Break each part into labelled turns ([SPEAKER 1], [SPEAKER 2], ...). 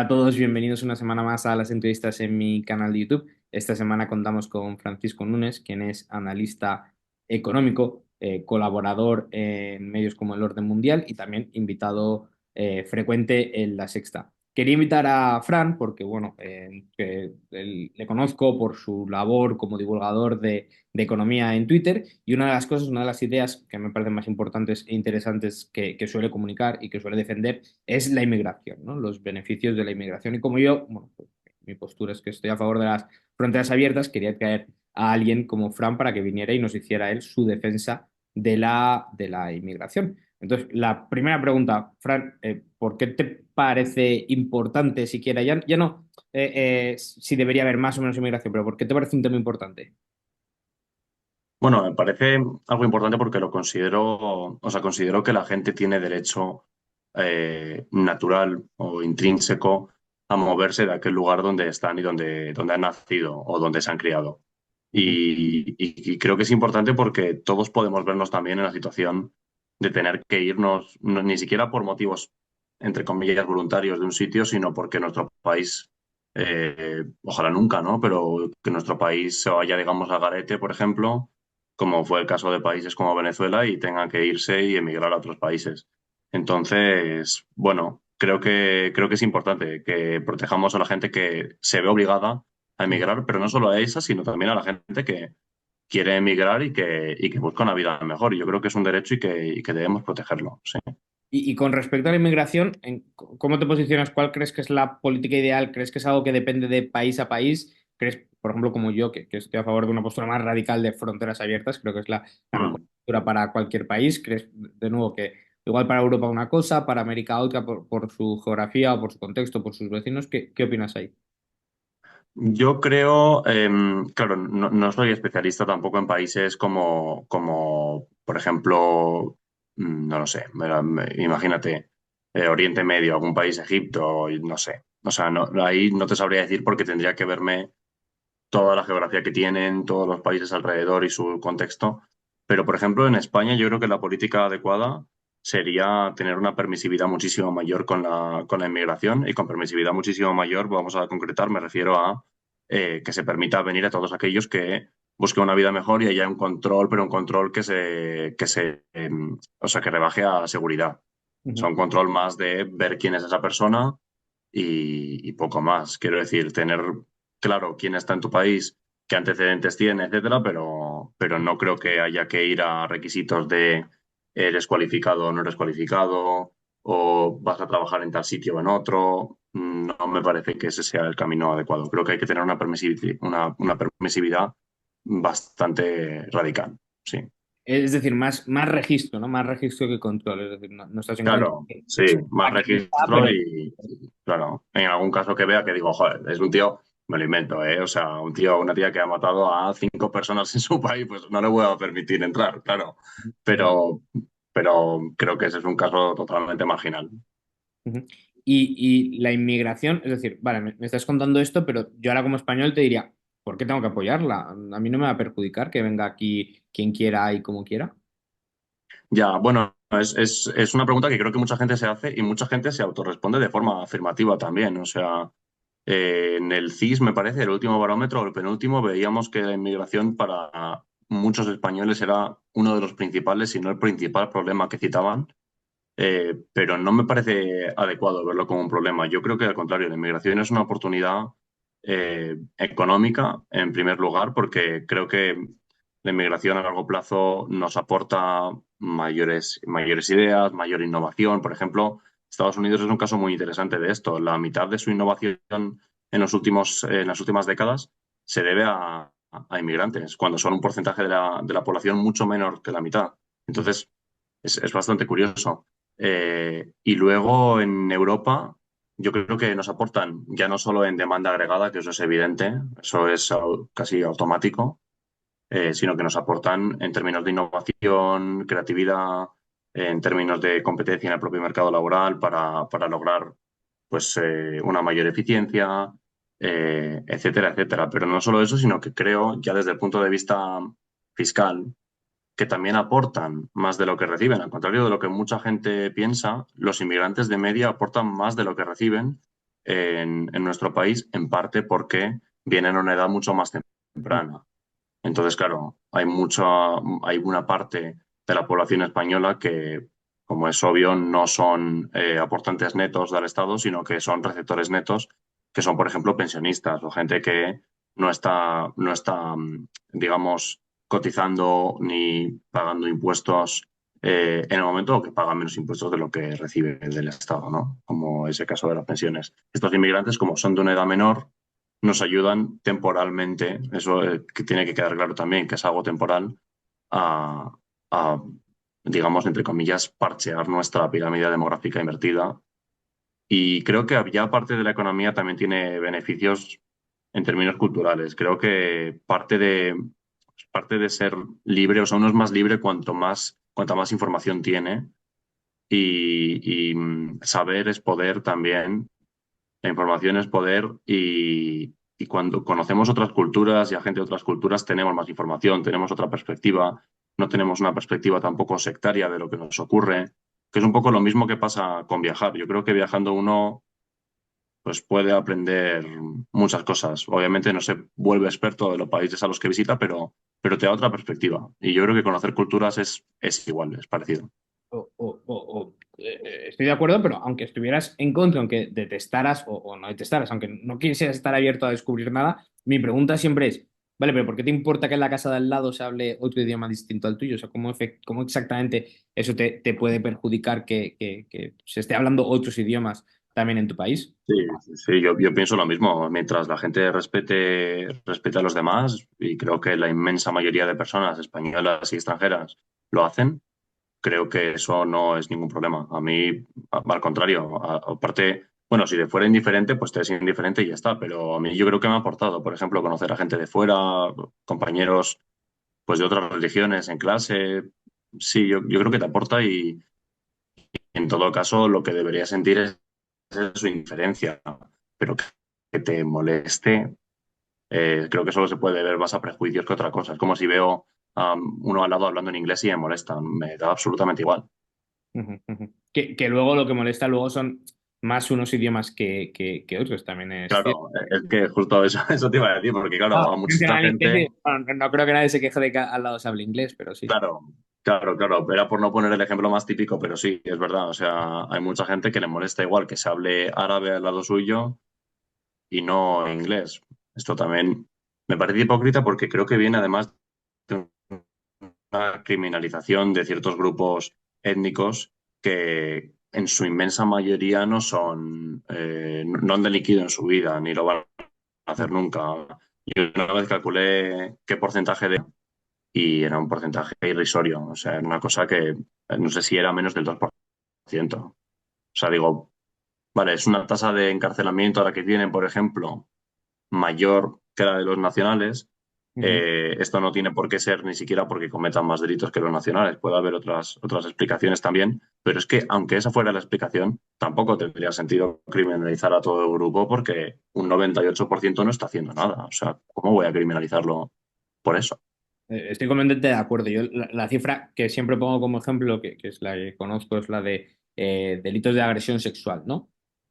[SPEAKER 1] Hola a todos, bienvenidos una semana más a las entrevistas en mi canal de YouTube. Esta semana contamos con Francisco Núñez, quien es analista económico, colaborador en medios como El Orden Mundial y también invitado frecuente en La Sexta. Quería invitar a Fran porque, bueno, le conozco por su labor como divulgador de economía en Twitter y una de las cosas, una de las ideas que me parecen más importantes e interesantes que suele comunicar y que suele defender es la inmigración, ¿no? Los beneficios de la inmigración. Y como yo, bueno, pues, mi postura es que estoy a favor de las fronteras abiertas, quería traer a alguien como Fran para que viniera y nos hiciera él su defensa de la inmigración. Entonces, la primera pregunta, Fran, ¿por qué te parece importante siquiera, ya no si debería haber más o menos inmigración, pero ¿por qué te parece un tema importante?
[SPEAKER 2] Bueno, me parece algo importante porque lo considero, o sea, considero que la gente tiene derecho natural o intrínseco a moverse de aquel lugar donde están y donde han nacido o donde se han criado.
[SPEAKER 1] Ujú.
[SPEAKER 2] Y creo que es importante porque todos podemos vernos también en la situación de tener que irnos, ni siquiera por motivos, entre comillas, voluntarios de un sitio, sino porque nuestro país, ojalá nunca, ¿no? Pero que nuestro país se vaya, digamos, al garete, por ejemplo, como fue el caso de países como Venezuela, y tengan que irse y emigrar a otros países. Entonces, bueno, creo que es importante que protejamos a la gente que se ve obligada a emigrar, pero no solo a esa, sino también a la gente que quiere emigrar y que busca una vida mejor. Y yo creo que es un derecho y que debemos protegerlo. Sí.
[SPEAKER 1] Y con respecto a la inmigración, ¿cómo te posicionas? ¿Cuál crees que es la política ideal? ¿Crees que es algo que depende de país a país? ¿Crees, por ejemplo, como yo, que estoy a favor de una postura más radical de fronteras abiertas? Creo que es la mejor
[SPEAKER 2] Mm.
[SPEAKER 1] postura para cualquier país. ¿Crees, de nuevo, que igual para Europa una cosa, para América otra, por su geografía o por su contexto, por sus vecinos? ¿Qué opinas ahí?
[SPEAKER 2] Yo creo, claro, no soy especialista tampoco en países como por ejemplo, no lo sé, imagínate, Oriente Medio, algún país, Egipto, y no sé. O sea, ahí no te sabría decir porque tendría que verme toda la geografía que tienen, todos los países alrededor y su contexto. Pero, por ejemplo, en España yo creo que la política adecuada sería tener una permisividad muchísimo mayor con la inmigración, y con permisividad muchísimo mayor, vamos a concretar, me refiero a que se permita venir a todos aquellos que busquen una vida mejor y haya un control, pero un control o sea, que rebaje a seguridad. O sea,
[SPEAKER 1] Ujú.
[SPEAKER 2] un control más de ver quién es esa persona y poco más. Quiero decir, tener claro quién está en tu país, qué antecedentes tiene, etcétera, pero no creo que haya que ir a requisitos de eres cualificado o no eres cualificado, o vas a trabajar en tal sitio o en otro. No me parece que ese sea el camino adecuado. Creo que hay que tener una permisividad bastante radical. Sí.
[SPEAKER 1] Es decir, más registro, ¿no? Más registro que control. Es decir, no estás en contra
[SPEAKER 2] Claro,
[SPEAKER 1] de
[SPEAKER 2] sí, más
[SPEAKER 1] a quién está,
[SPEAKER 2] registro
[SPEAKER 1] pero
[SPEAKER 2] y, claro, en algún caso que vea que digo, joder, es un tío, me lo invento, ¿eh? O sea, un tío, una tía que ha matado a 5 personas en su país, pues no le voy a permitir entrar, claro. Pero, pero creo que ese es un caso totalmente marginal.
[SPEAKER 1] Ujú. Y la inmigración, es decir, vale, me estás contando esto, pero yo ahora como español te diría, ¿por qué tengo que apoyarla? A mí no me va a perjudicar que venga aquí quien quiera y como quiera.
[SPEAKER 2] Ya, bueno, es una pregunta que creo que mucha gente se hace y mucha gente se autorresponde de forma afirmativa también. O sea, en el CIS, me parece, el último barómetro o el penúltimo, veíamos que la inmigración para muchos españoles era uno de los principales, si no el principal problema que citaban. Pero no me parece adecuado verlo como un problema. Yo creo que al contrario, la inmigración es una oportunidad económica, en primer lugar, porque creo que la inmigración a largo plazo nos aporta mayores ideas, mayor innovación. Por ejemplo, Estados Unidos es un caso muy interesante de esto. La mitad de su innovación en las últimas décadas se debe a inmigrantes, cuando son un porcentaje de la población mucho menor que la mitad. Entonces, es bastante curioso. Y luego en Europa, yo creo que nos aportan ya no solo en demanda agregada, que eso es evidente, eso es casi automático, sino que nos aportan en términos de innovación, creatividad, en términos de competencia en el propio mercado laboral para lograr pues, una mayor eficiencia, etcétera, etcétera. Pero no solo eso, sino que creo, ya desde el punto de vista fiscal, que también aportan más de lo que reciben. Al contrario de lo que mucha gente piensa, los inmigrantes de media aportan más de lo que reciben, en nuestro país, en parte porque vienen a una edad mucho más temprana. Entonces, claro, hay una parte de la población española que, como es obvio, no son aportantes netos del Estado, sino que son receptores netos, que son, por ejemplo, pensionistas o gente que no está, digamos, cotizando ni pagando impuestos en el momento, o que pagan menos impuestos de lo que recibe del Estado, ¿no? Como es el caso de las pensiones. Estos inmigrantes, como son de una edad menor, nos ayudan temporalmente, eso que tiene que quedar claro también, que es algo temporal, a, a, digamos, entre comillas, parchear nuestra pirámide demográfica invertida. Y creo que ya parte de la economía también tiene beneficios en términos culturales. Creo que parte de ser libre, o sea, uno es más libre cuanta más información tiene y saber es poder también. La información es poder y cuando conocemos otras culturas y a gente de otras culturas tenemos más información, tenemos otra perspectiva, no tenemos una perspectiva tampoco sectaria de lo que nos ocurre, que es un poco lo mismo que pasa con viajar. Yo creo que viajando uno pues puede aprender muchas cosas. Obviamente no se vuelve experto de los países a los que visita, pero te da otra perspectiva. Y yo creo que conocer culturas es igual, es parecido.
[SPEAKER 1] Estoy de acuerdo, pero aunque estuvieras en contra, aunque detestaras o no detestaras, aunque no quisieras estar abierto a descubrir nada, mi pregunta siempre es, vale, pero ¿por qué te importa que en la casa de al lado se hable otro idioma distinto al tuyo? O sea, ¿cómo exactamente eso te puede perjudicar que se esté hablando otros idiomas también en tu país?
[SPEAKER 2] Sí, sí, yo pienso lo mismo. Mientras la gente respete a los demás, y creo que la inmensa mayoría de personas españolas y extranjeras lo hacen, creo que eso no es ningún problema. A mí, al contrario, aparte, bueno, si te fuera indiferente, pues te es indiferente y ya está. Pero a mí yo creo que me ha aportado, por ejemplo, conocer a gente de fuera, compañeros pues de otras religiones en clase. Sí, yo creo que te aporta y en todo caso lo que deberías sentir es su indiferencia, pero que te moleste, creo que solo se puede ver más a prejuicios que otra cosa. Es como si veo a uno al lado hablando en inglés y me molesta, me da absolutamente igual.
[SPEAKER 1] Ujú, ujú. Que luego lo que molesta luego son más unos idiomas que otros, también es cierto.
[SPEAKER 2] Claro, es que justo eso, eso te iba a decir, porque claro, a muchísima
[SPEAKER 1] Mencionar inglés,
[SPEAKER 2] gente,
[SPEAKER 1] bueno, no creo que nadie se queje de que al lado se hable inglés, pero sí.
[SPEAKER 2] claro, claro, era por no poner el ejemplo más típico, pero sí, es verdad, o sea, hay mucha gente que le molesta igual que se hable árabe al lado suyo y no inglés. Esto también me parece hipócrita porque creo que viene además de una criminalización de ciertos grupos étnicos que en su inmensa mayoría no han delinquido en su vida, ni lo van a hacer nunca. Yo una vez calculé qué porcentaje y era un porcentaje irrisorio, o sea, era una cosa que no sé si era menos del 2%. O sea, digo, vale, es una tasa de encarcelamiento a la que tienen, por ejemplo, mayor que la de los nacionales.
[SPEAKER 1] Ujú.
[SPEAKER 2] Esto no tiene por qué ser ni siquiera porque cometan más delitos que los nacionales. Puede haber otras explicaciones también, pero es que aunque esa fuera la explicación, tampoco tendría sentido criminalizar a todo el grupo porque un 98% no está haciendo nada. O sea, ¿cómo voy a criminalizarlo por eso?
[SPEAKER 1] Estoy completamente de acuerdo. Yo la cifra que siempre pongo como ejemplo, que es la que conozco, es la de delitos de agresión sexual, ¿no?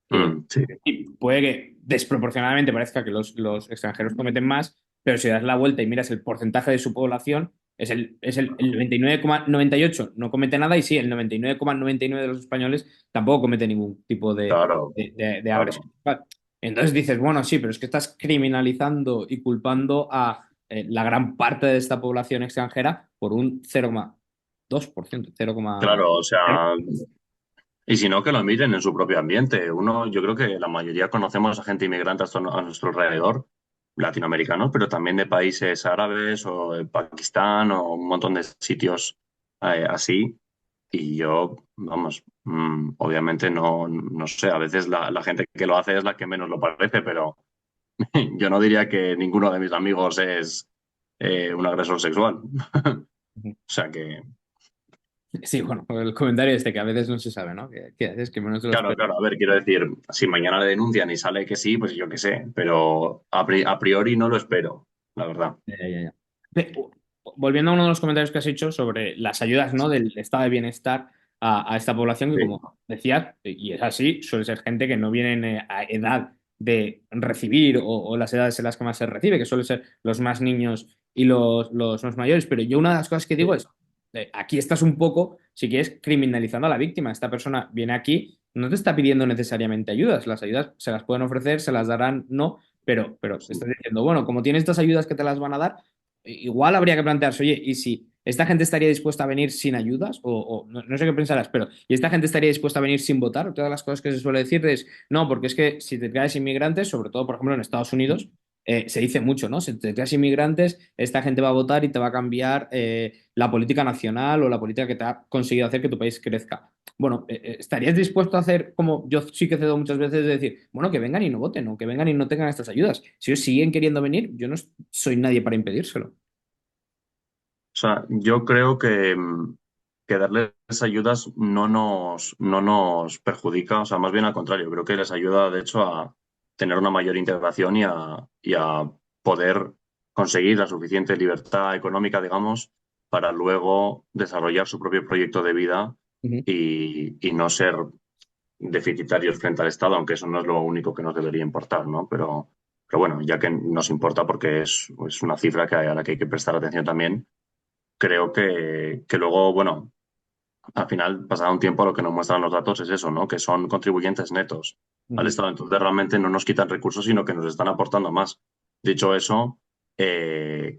[SPEAKER 1] Que
[SPEAKER 2] Sí,
[SPEAKER 1] sí, puede que desproporcionadamente parezca que los extranjeros cometen más, pero si das la vuelta y miras el porcentaje de su población, el 99,98 no comete nada y sí, el 99,99 de los españoles tampoco comete ningún tipo
[SPEAKER 2] claro,
[SPEAKER 1] de agresión
[SPEAKER 2] claro.
[SPEAKER 1] sexual. Entonces dices, bueno, sí, pero es que estás criminalizando y culpando a la gran parte de esta población extranjera por un 0,2%, 0,
[SPEAKER 2] Claro, o sea, y si no, que lo miren en su propio ambiente. Yo creo que la mayoría conocemos a gente inmigrante a nuestro alrededor, latinoamericanos, pero también de países árabes o de Pakistán o un montón de sitios así. Y yo, vamos, obviamente no sé, a veces la gente que lo hace es la que menos lo parece, pero yo no diría que ninguno de mis amigos es un agresor sexual. O sea que,
[SPEAKER 1] Sí, bueno, el comentario este que a veces no se sabe, ¿no? Que haces que menos de los
[SPEAKER 2] claro, claro, a ver, quiero decir, si mañana le denuncian y sale que sí, pues yo qué sé, pero a priori no lo espero, la verdad.
[SPEAKER 1] Ya, ya, ya. Volviendo a uno de los comentarios que has hecho sobre las ayudas, ¿no? Del estado de bienestar a esta población que,
[SPEAKER 2] Sí.
[SPEAKER 1] como decías, y es así, suele ser gente que no viene a edad de recibir o las edades en las que más se recibe, que suelen ser los más niños y los más mayores. Pero yo una de las cosas que digo
[SPEAKER 2] Sí.
[SPEAKER 1] es, aquí estás un poco, si quieres, criminalizando a la víctima. Esta persona viene aquí, no te está pidiendo necesariamente ayudas. Las ayudas se las pueden ofrecer, se las darán, no, pero te
[SPEAKER 2] Sí.
[SPEAKER 1] estás diciendo, bueno, como tienes estas ayudas que te las van a dar, igual habría que plantearse, oye, ¿y si esta gente estaría dispuesta a venir sin ayudas? O no sé qué pensarás, pero ¿y esta gente estaría dispuesta a venir sin votar? Todas las cosas que se suele decir es, no, porque es que si te traes inmigrantes, sobre todo, por ejemplo, en Estados Unidos, se dice mucho, ¿no? Si te traes inmigrantes, esta gente va a votar y te va a cambiar la política nacional o la política que te ha conseguido hacer que tu país crezca. Bueno, ¿estarías dispuesto a hacer como yo sí que cedo muchas veces de decir, bueno, que vengan y no voten o que vengan y no tengan estas ayudas? Si ellos siguen queriendo venir, yo no soy nadie para impedírselo.
[SPEAKER 2] O sea, yo creo que darles ayudas no nos perjudica, o sea, más bien al contrario, creo que les ayuda, de hecho, a tener una mayor integración y a poder conseguir la suficiente libertad económica, digamos, para luego desarrollar su propio proyecto de vida
[SPEAKER 1] Ujú,
[SPEAKER 2] y no ser deficitarios frente al Estado, aunque eso no es lo único que nos debería importar, ¿no? Pero bueno, ya que nos importa porque es una cifra a la que hay que prestar atención también, creo que luego, bueno, al final, pasado un tiempo, lo que nos muestran los datos es eso, ¿no? Que son contribuyentes netos al
[SPEAKER 1] ujú,
[SPEAKER 2] Estado. Entonces, realmente no nos quitan recursos, sino que nos están aportando más. Dicho eso,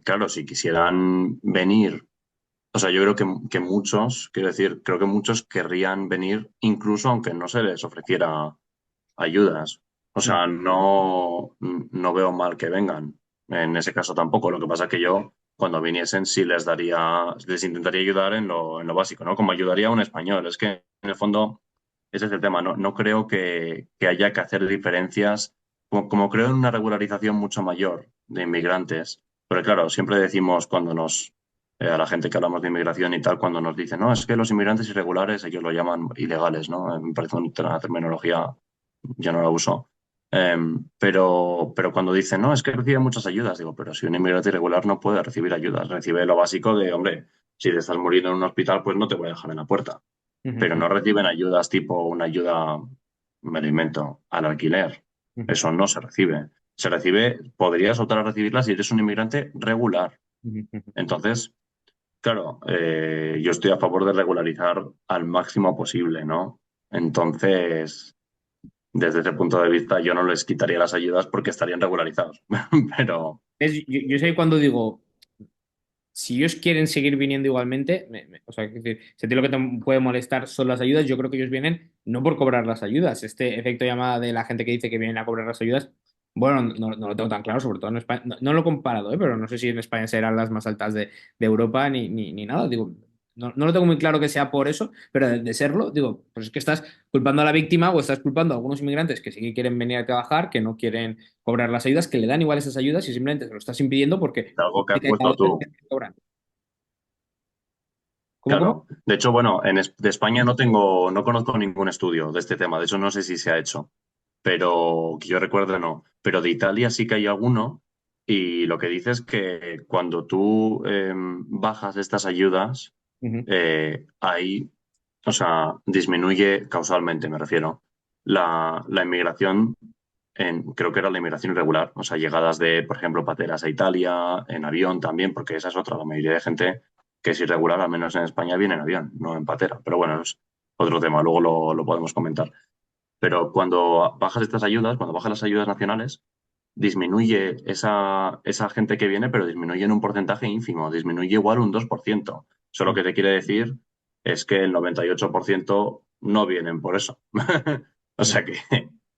[SPEAKER 2] claro, si quisieran venir, o sea, yo creo que muchos, quiero decir, creo que muchos querrían venir incluso aunque no se les ofreciera ayudas. O
[SPEAKER 1] ujú.
[SPEAKER 2] sea, no veo mal que vengan. En ese caso tampoco. Lo que pasa es que yo, cuando viniesen, sí les intentaría ayudar en lo básico, ¿no? Como ayudaría a un español. Es que, en el fondo, ese es el tema. No creo que haya que hacer diferencias, como creo en una regularización mucho mayor de inmigrantes. Pero claro, siempre decimos a la gente que hablamos de inmigración y tal, cuando nos dicen, no, es que los inmigrantes irregulares, ellos lo llaman ilegales, ¿no? Me parece una terminología, yo no la uso. Pero cuando dicen, no, es que recibe muchas ayudas, digo, pero si un inmigrante irregular no puede recibir ayudas, recibe lo básico de, hombre, si te estás muriendo en un hospital, pues no te voy a dejar en la puerta. Pero
[SPEAKER 1] Ujú,
[SPEAKER 2] no reciben ayudas tipo una ayuda, me lo invento, al alquiler.
[SPEAKER 1] ujú,
[SPEAKER 2] Eso no se recibe. Se recibe, podrías optar a recibirla si eres un inmigrante regular.
[SPEAKER 1] ujú, ujú.
[SPEAKER 2] Entonces, claro, yo estoy a favor de regularizar al máximo posible, ¿no? Entonces, desde ese punto de vista, yo no les quitaría las ayudas porque estarían regularizados. Pero,
[SPEAKER 1] Yo sé cuando digo, si ellos quieren seguir viniendo igualmente, o sea, es decir, si a ti lo que te puede molestar son las ayudas, yo creo que ellos vienen no por cobrar las ayudas. Este efecto llamada de la gente que dice que vienen a cobrar las ayudas, bueno, no lo tengo tan claro, sobre todo en España. No lo he comparado, pero no sé si en España serán las más altas de Europa ni nada. Digo, no lo tengo muy claro que sea por eso, pero de serlo, digo, pues es que estás culpando a la víctima o estás culpando a algunos inmigrantes que sí que quieren venir a trabajar, que no quieren cobrar las ayudas, que le dan igual esas ayudas y simplemente se lo estás impidiendo porque
[SPEAKER 2] algo que has
[SPEAKER 1] cada
[SPEAKER 2] puesto
[SPEAKER 1] vez
[SPEAKER 2] tú.
[SPEAKER 1] que cobran. ¿Cómo?
[SPEAKER 2] Claro. De hecho, bueno, de España no conozco ningún estudio de este tema. De hecho, no sé si se ha hecho, pero que yo recuerdo no. Pero de Italia sí que hay alguno y lo que dice es que cuando tú bajas estas ayudas,
[SPEAKER 1] Ujú,
[SPEAKER 2] ahí, o sea, disminuye causalmente, me refiero, la inmigración creo que era la inmigración irregular, o sea, llegadas de, por ejemplo, pateras a Italia, en avión también, porque esa es otra, la mayoría de gente que es irregular, al menos en España, viene en avión, no en patera. Pero bueno, es otro tema, luego lo podemos comentar. Pero cuando bajas estas ayudas, cuando bajas las ayudas nacionales, disminuye esa gente que viene, pero disminuye en un porcentaje ínfimo, disminuye igual un 2%. Eso lo
[SPEAKER 1] ujú.
[SPEAKER 2] que te quiere decir es que el 98% no vienen por eso. O sea que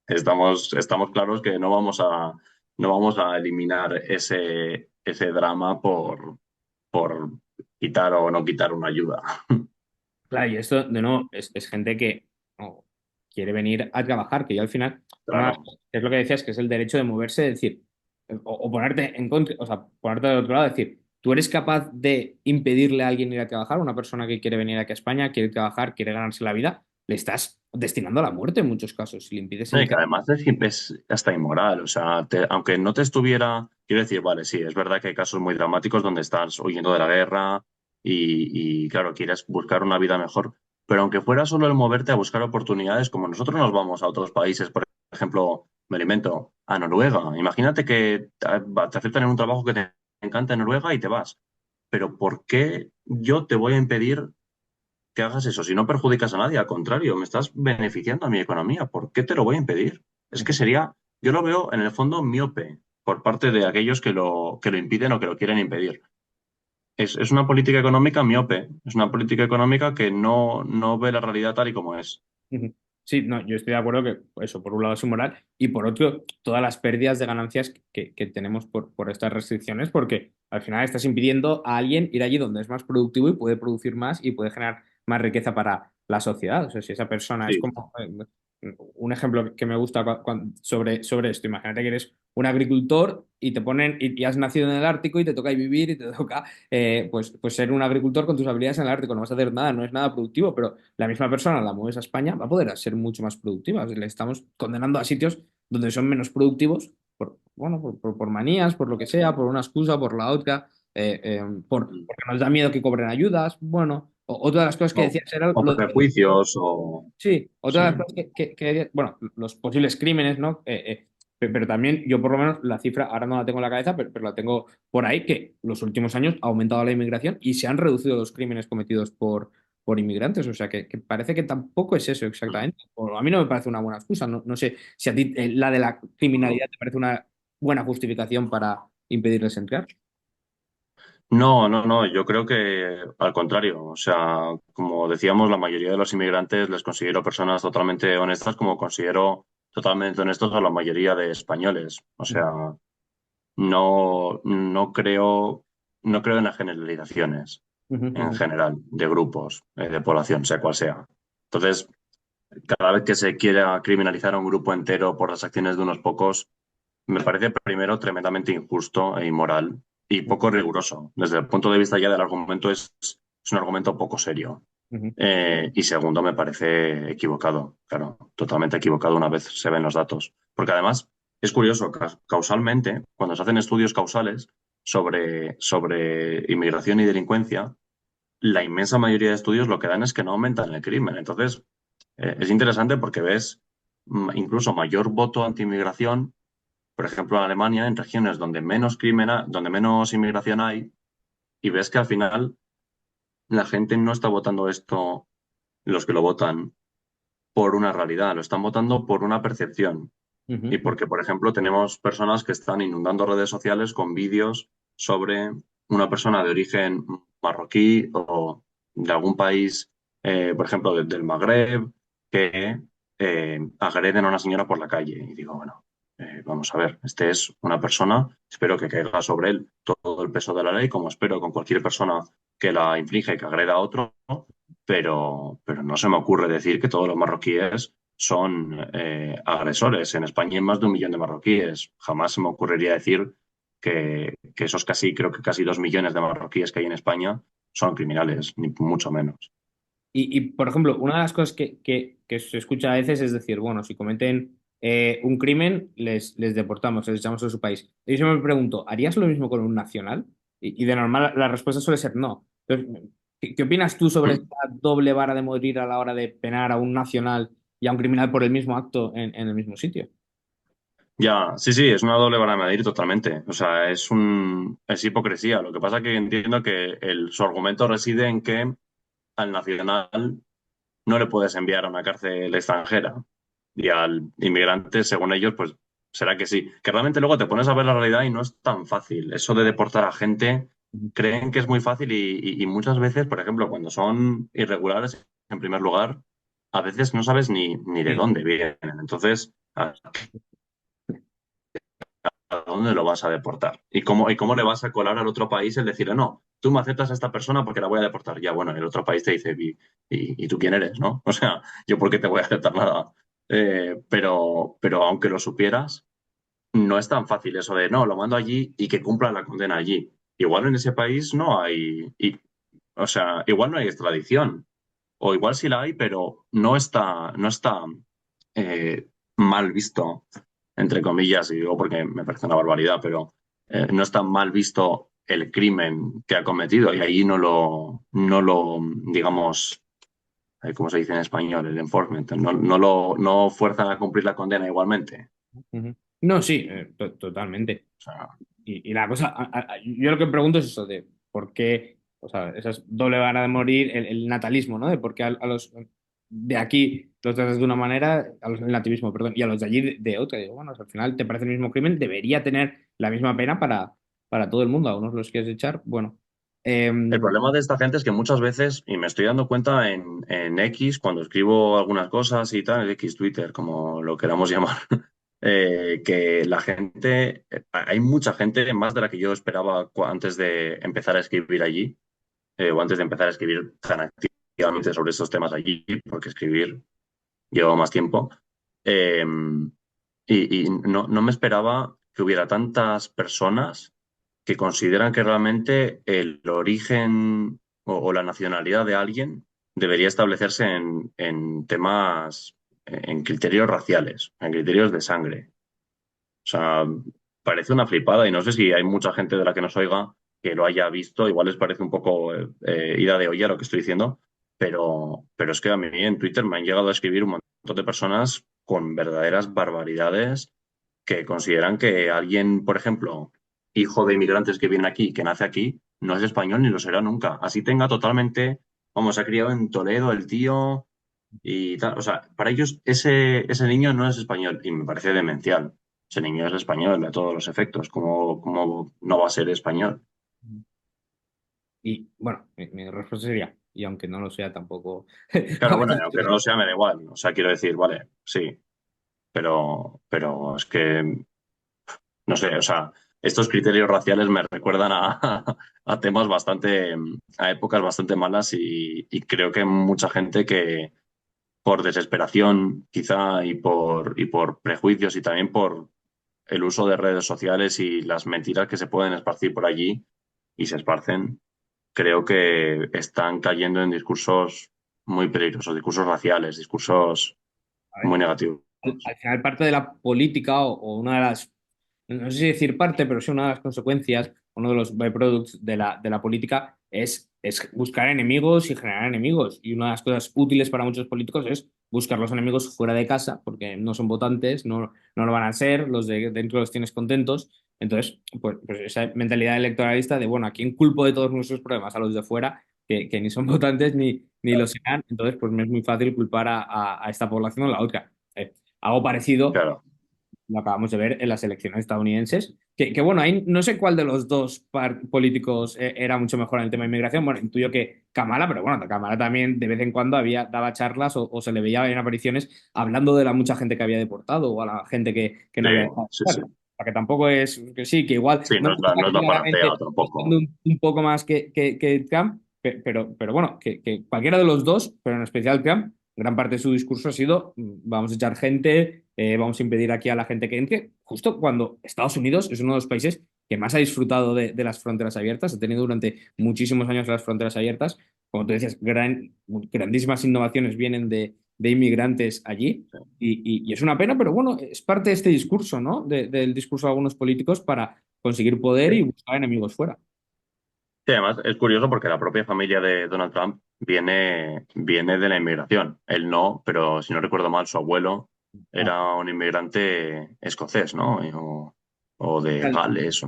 [SPEAKER 2] estamos claros que no vamos a eliminar ese drama por quitar o no quitar una ayuda.
[SPEAKER 1] Claro, y esto, de nuevo, es gente que no, quiere venir a trabajar, que yo al final, una de las
[SPEAKER 2] Claro.
[SPEAKER 1] cosas, que es lo que decías, que es el derecho de moverse, es decir, o ponerte en contra, o sea, ponerte del otro lado, es decir, ¿tú eres capaz de impedirle a alguien ir a trabajar? Una persona que quiere venir aquí a España, quiere trabajar, quiere ganarse la vida, le estás destinando a la muerte en muchos casos. Si le impides
[SPEAKER 2] No,
[SPEAKER 1] el
[SPEAKER 2] y que además es hasta inmoral, o sea, aunque no te estuviera, quiero decir, vale, sí, es verdad que hay casos muy dramáticos donde estás huyendo de la guerra y claro, quieres buscar una vida mejor, pero aunque fuera solo el moverte a buscar oportunidades, como nosotros nos vamos a otros países, por ejemplo, me lo invento, a Noruega. Imagínate que te aceptan en un trabajo que te encanta en Noruega y te vas. Pero ¿por qué yo te voy a impedir que hagas eso? Si no perjudicas a nadie, al contrario, me estás beneficiando a mi economía. ¿Por qué te lo voy a impedir? Es que sería, yo lo veo en el fondo miope por parte de aquellos que lo impiden o que lo quieren impedir. Es una política económica miope, es una política económica que no ve la realidad tal y como es.
[SPEAKER 1] Ujú. Sí, no, yo estoy de acuerdo que eso, por un lado es inmoral y por otro, todas las pérdidas de ganancias que tenemos por estas restricciones, porque al final estás impidiendo a alguien ir allí donde es más productivo y puede producir más y puede generar más riqueza para la sociedad. O sea, si esa persona es
[SPEAKER 2] Sí,
[SPEAKER 1] como un ejemplo que me gusta sobre esto. Imagínate que eres un agricultor y te ponen y has nacido en el Ártico y te toca ahí vivir y te toca pues ser un agricultor con tus habilidades en el Ártico. No vas a hacer nada, no es nada productivo, pero la misma persona la mueves a España, va a poder ser mucho más productiva. O sea, le estamos condenando a sitios donde son menos productivos por, bueno, por manías, por lo que sea, por una excusa, por la otra, porque nos da miedo que cobren ayudas. Bueno, otra de las cosas que
[SPEAKER 2] o,
[SPEAKER 1] decías era
[SPEAKER 2] o
[SPEAKER 1] lo de...
[SPEAKER 2] prejuicios, o
[SPEAKER 1] Sí, otra
[SPEAKER 2] sí.
[SPEAKER 1] de las cosas bueno, los posibles crímenes, ¿no? Pero también yo por lo menos la cifra, ahora no la tengo en la cabeza, pero la tengo por ahí, que los últimos años ha aumentado la inmigración y se han reducido los crímenes cometidos por inmigrantes. O sea, que parece que tampoco es eso exactamente. O a mí no me parece una buena excusa. No, no sé si a ti la de la criminalidad te parece una buena justificación para impedirles entrar.
[SPEAKER 2] No, no, no, yo creo que al contrario. O sea, como decíamos, la mayoría de los inmigrantes les considero personas totalmente honestas, como considero totalmente honestos a la mayoría de españoles. O sea, no creo en las generalizaciones
[SPEAKER 1] Ujú,
[SPEAKER 2] en
[SPEAKER 1] ujú,
[SPEAKER 2] general de grupos, de población, sea cual sea. Entonces, cada vez que se quiera criminalizar a un grupo entero por las acciones de unos pocos, me parece primero tremendamente injusto e inmoral y poco riguroso. Desde el punto de vista ya del argumento es un argumento poco serio.
[SPEAKER 1] ujú,
[SPEAKER 2] Y segundo, me parece equivocado, claro, totalmente equivocado una vez se ven los datos. Porque además es curioso, causalmente, cuando se hacen estudios causales sobre inmigración y delincuencia, la inmensa mayoría de estudios lo que dan es que no aumentan el crimen. Entonces, es interesante porque ves incluso mayor voto anti-inmigración, por ejemplo, en Alemania, en regiones donde menos donde menos inmigración hay, y ves que al final la gente no está votando esto, los que lo votan, por una realidad, lo están votando por una percepción.
[SPEAKER 1] ujú,
[SPEAKER 2] Y
[SPEAKER 1] ujú.
[SPEAKER 2] porque, por ejemplo, tenemos personas que están inundando redes sociales con vídeos sobre una persona de origen marroquí o de algún país, por ejemplo, del Magreb, que agreden a una señora por la calle. Y digo, bueno, vamos a ver, este es una persona, espero que caiga sobre él todo el peso de la ley, como espero con cualquier persona que la inflige y que agreda a otro, ¿no? Pero no se me ocurre decir que todos los marroquíes son agresores. En España hay más de 1 millón de marroquíes. Jamás se me ocurriría decir que esos casi, creo que casi 2 millones de marroquíes que hay en España son criminales, ni mucho menos.
[SPEAKER 1] Por ejemplo, una de las cosas que se escucha a veces es decir, bueno, si cometen un crimen, les deportamos, les echamos a su país. Y yo me pregunto, ¿harías lo mismo con un nacional? Y de normal la respuesta suele ser no. Entonces, ¿qué opinas tú sobre
[SPEAKER 2] ¿Mm?
[SPEAKER 1] esta doble vara de morir a la hora de penar a un nacional y a un criminal por el mismo acto en el mismo sitio?
[SPEAKER 2] Ya, sí, sí, es una doble vara de medir totalmente. O sea, es hipocresía. Lo que pasa es que entiendo que su argumento reside en que al nacional no le puedes enviar a una cárcel extranjera. Y al inmigrante, según ellos, pues será que sí. Que realmente luego te pones a ver la realidad y no es tan fácil. Eso de deportar a gente, creen que es muy fácil y muchas veces, por ejemplo, cuando son irregulares, en primer lugar, a veces no sabes ni de
[SPEAKER 1] Sí.
[SPEAKER 2] dónde vienen. Entonces, ¿a dónde lo vas a deportar? ¿Y cómo le vas a colar al otro país el decirle, no, tú me aceptas a esta persona porque la voy a deportar? Ya, bueno, el otro país te dice, ¿y tú quién eres, no? O sea, ¿yo por qué te voy a aceptar nada? Pero aunque lo supieras, no es tan fácil eso de, no, lo mando allí y que cumpla la condena allí. Igual en ese país no hay, o sea, igual no hay extradición, o igual sí la hay, pero no está mal visto, entre comillas, y digo porque me parece una barbaridad, pero no está mal visto el crimen que ha cometido y ahí no lo, digamos, como se dice en español, el enforcement. No fuerzan a cumplir la condena igualmente.
[SPEAKER 1] Ujú. No, sí, totalmente.
[SPEAKER 2] O sea,
[SPEAKER 1] Y la cosa, yo lo que pregunto es eso de por qué, o sea, esa es doble vara de morir, el natalismo, ¿no? De por qué a los de aquí los tratas de una manera, el nativismo, perdón, y a los de allí de otra. Digo, bueno, al final te parece el mismo crimen, debería tener la misma pena para todo el mundo. A unos los quieres echar, bueno.
[SPEAKER 2] el
[SPEAKER 1] Em,
[SPEAKER 2] problema de esta gente es que muchas veces, y me estoy dando cuenta en X, cuando escribo algunas cosas y tal, X, Twitter, como lo queramos llamar, que la gente, hay mucha gente, más de la que yo esperaba antes de empezar a escribir allí, o antes de empezar a escribir tan activamente sobre estos temas allí, porque escribir lleva más tiempo. Eh, y no me esperaba que hubiera tantas personas que consideran que realmente el origen o la nacionalidad de alguien debería establecerse en temas, en criterios raciales, en criterios de sangre. O sea, parece una flipada y no sé si hay mucha gente de la que nos oiga que lo haya visto. Igual les parece un poco ida de olla lo que estoy diciendo, pero es que a mí en Twitter me han llegado a escribir un montón de personas con verdaderas barbaridades que consideran que alguien, por ejemplo, hijo de inmigrantes que viene aquí, que nace aquí, no es español ni lo será nunca. Así tenga totalmente, vamos, se ha criado en Toledo el tío y tal. O sea, para ellos ese niño no es español y me parece demencial. Ese niño es español a todos los efectos. ¿Cómo no va a ser español?
[SPEAKER 1] y bueno, mi respuesta sería, y aunque no lo sea tampoco.
[SPEAKER 2] Claro, bueno, y aunque no lo sea, me da igual. O sea, quiero decir, vale, sí, pero es que, no sé, o sea, estos criterios raciales me recuerdan a temas bastante, a épocas bastante malas y creo que mucha gente que por desesperación quizá y por prejuicios y también por el uso de redes sociales y las mentiras que se pueden esparcir por allí y se esparcen, creo que están cayendo en discursos muy peligrosos, discursos raciales, discursos muy negativos.
[SPEAKER 1] Al final parte de la política o una de las, no sé si decir parte, pero sí una de las consecuencias, uno de los byproducts de la política es buscar enemigos y generar enemigos. Y una de las cosas útiles para muchos políticos es buscar los enemigos fuera de casa, porque no son votantes, no lo van a ser, los de dentro los tienes contentos. Entonces, pues esa mentalidad electoralista de, bueno, ¿a quién culpo de todos nuestros problemas? A los de fuera, que ni son votantes ni lo serán. Entonces, pues me es muy fácil culpar a esta población o la otra. Algo parecido
[SPEAKER 2] Claro.
[SPEAKER 1] lo acabamos de ver en las elecciones estadounidenses, que bueno, ahí no sé cuál de los dos políticos era mucho mejor en el tema de inmigración. Bueno, intuyo que Kamala, pero bueno, Kamala también de vez en cuando daba charlas o se le veía en apariciones hablando de la mucha gente que había deportado o a la gente que
[SPEAKER 2] Sí,
[SPEAKER 1] no había dejado
[SPEAKER 2] sí,
[SPEAKER 1] pasar.
[SPEAKER 2] sí.
[SPEAKER 1] O sea, que tampoco es, que sí, que igual
[SPEAKER 2] Sí,
[SPEAKER 1] no está
[SPEAKER 2] no es la panacea
[SPEAKER 1] claramente
[SPEAKER 2] tampoco.
[SPEAKER 1] un poco más que Trump, pero bueno, que cualquiera de los dos, pero en especial Trump, gran parte de su discurso ha sido, vamos a echar gente, vamos a impedir aquí a la gente que entre, justo cuando Estados Unidos es uno de los países que más ha disfrutado de las fronteras abiertas, ha tenido durante muchísimos años las fronteras abiertas. Como tú decías, grandísimas innovaciones vienen de inmigrantes allí. Y es una pena, pero bueno, es parte de este discurso, ¿no? Del discurso de algunos políticos para conseguir poder y
[SPEAKER 2] Sí.
[SPEAKER 1] buscar enemigos fuera.
[SPEAKER 2] Sí, además es curioso porque la propia familia de Donald Trump viene de la inmigración. Él no, pero si no recuerdo mal, su abuelo
[SPEAKER 1] Ah,
[SPEAKER 2] era un inmigrante escocés, ¿no? O de Gales,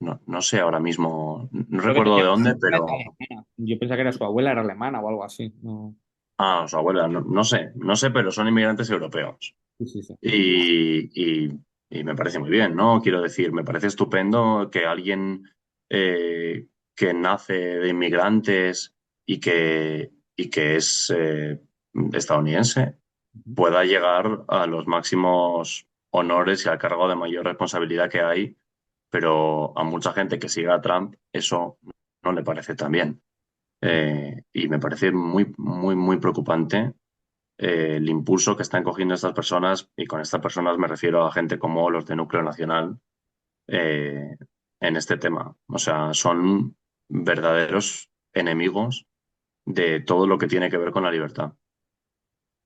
[SPEAKER 2] no sé ahora mismo, no
[SPEAKER 1] creo que
[SPEAKER 2] recuerdo de
[SPEAKER 1] su
[SPEAKER 2] dónde,
[SPEAKER 1] abuela es
[SPEAKER 2] pero...
[SPEAKER 1] alemana. Yo pensaba que era su abuela, era alemana o algo así. No.
[SPEAKER 2] Ah, su abuela, no sé, pero son inmigrantes europeos.
[SPEAKER 1] Sí, sí, sí.
[SPEAKER 2] Y me parece muy bien, ¿no? Quiero decir, me parece estupendo que alguien que nace de inmigrantes y que es estadounidense pueda llegar a los máximos honores y al cargo de mayor responsabilidad que hay, pero a mucha gente que siga a Trump eso no le parece tan bien. Y me parece muy, muy, muy preocupante el impulso que están cogiendo estas personas, y con estas personas me refiero a gente como los de Núcleo Nacional, eh, en este tema. O sea, son verdaderos enemigos de todo lo que tiene que ver con la libertad.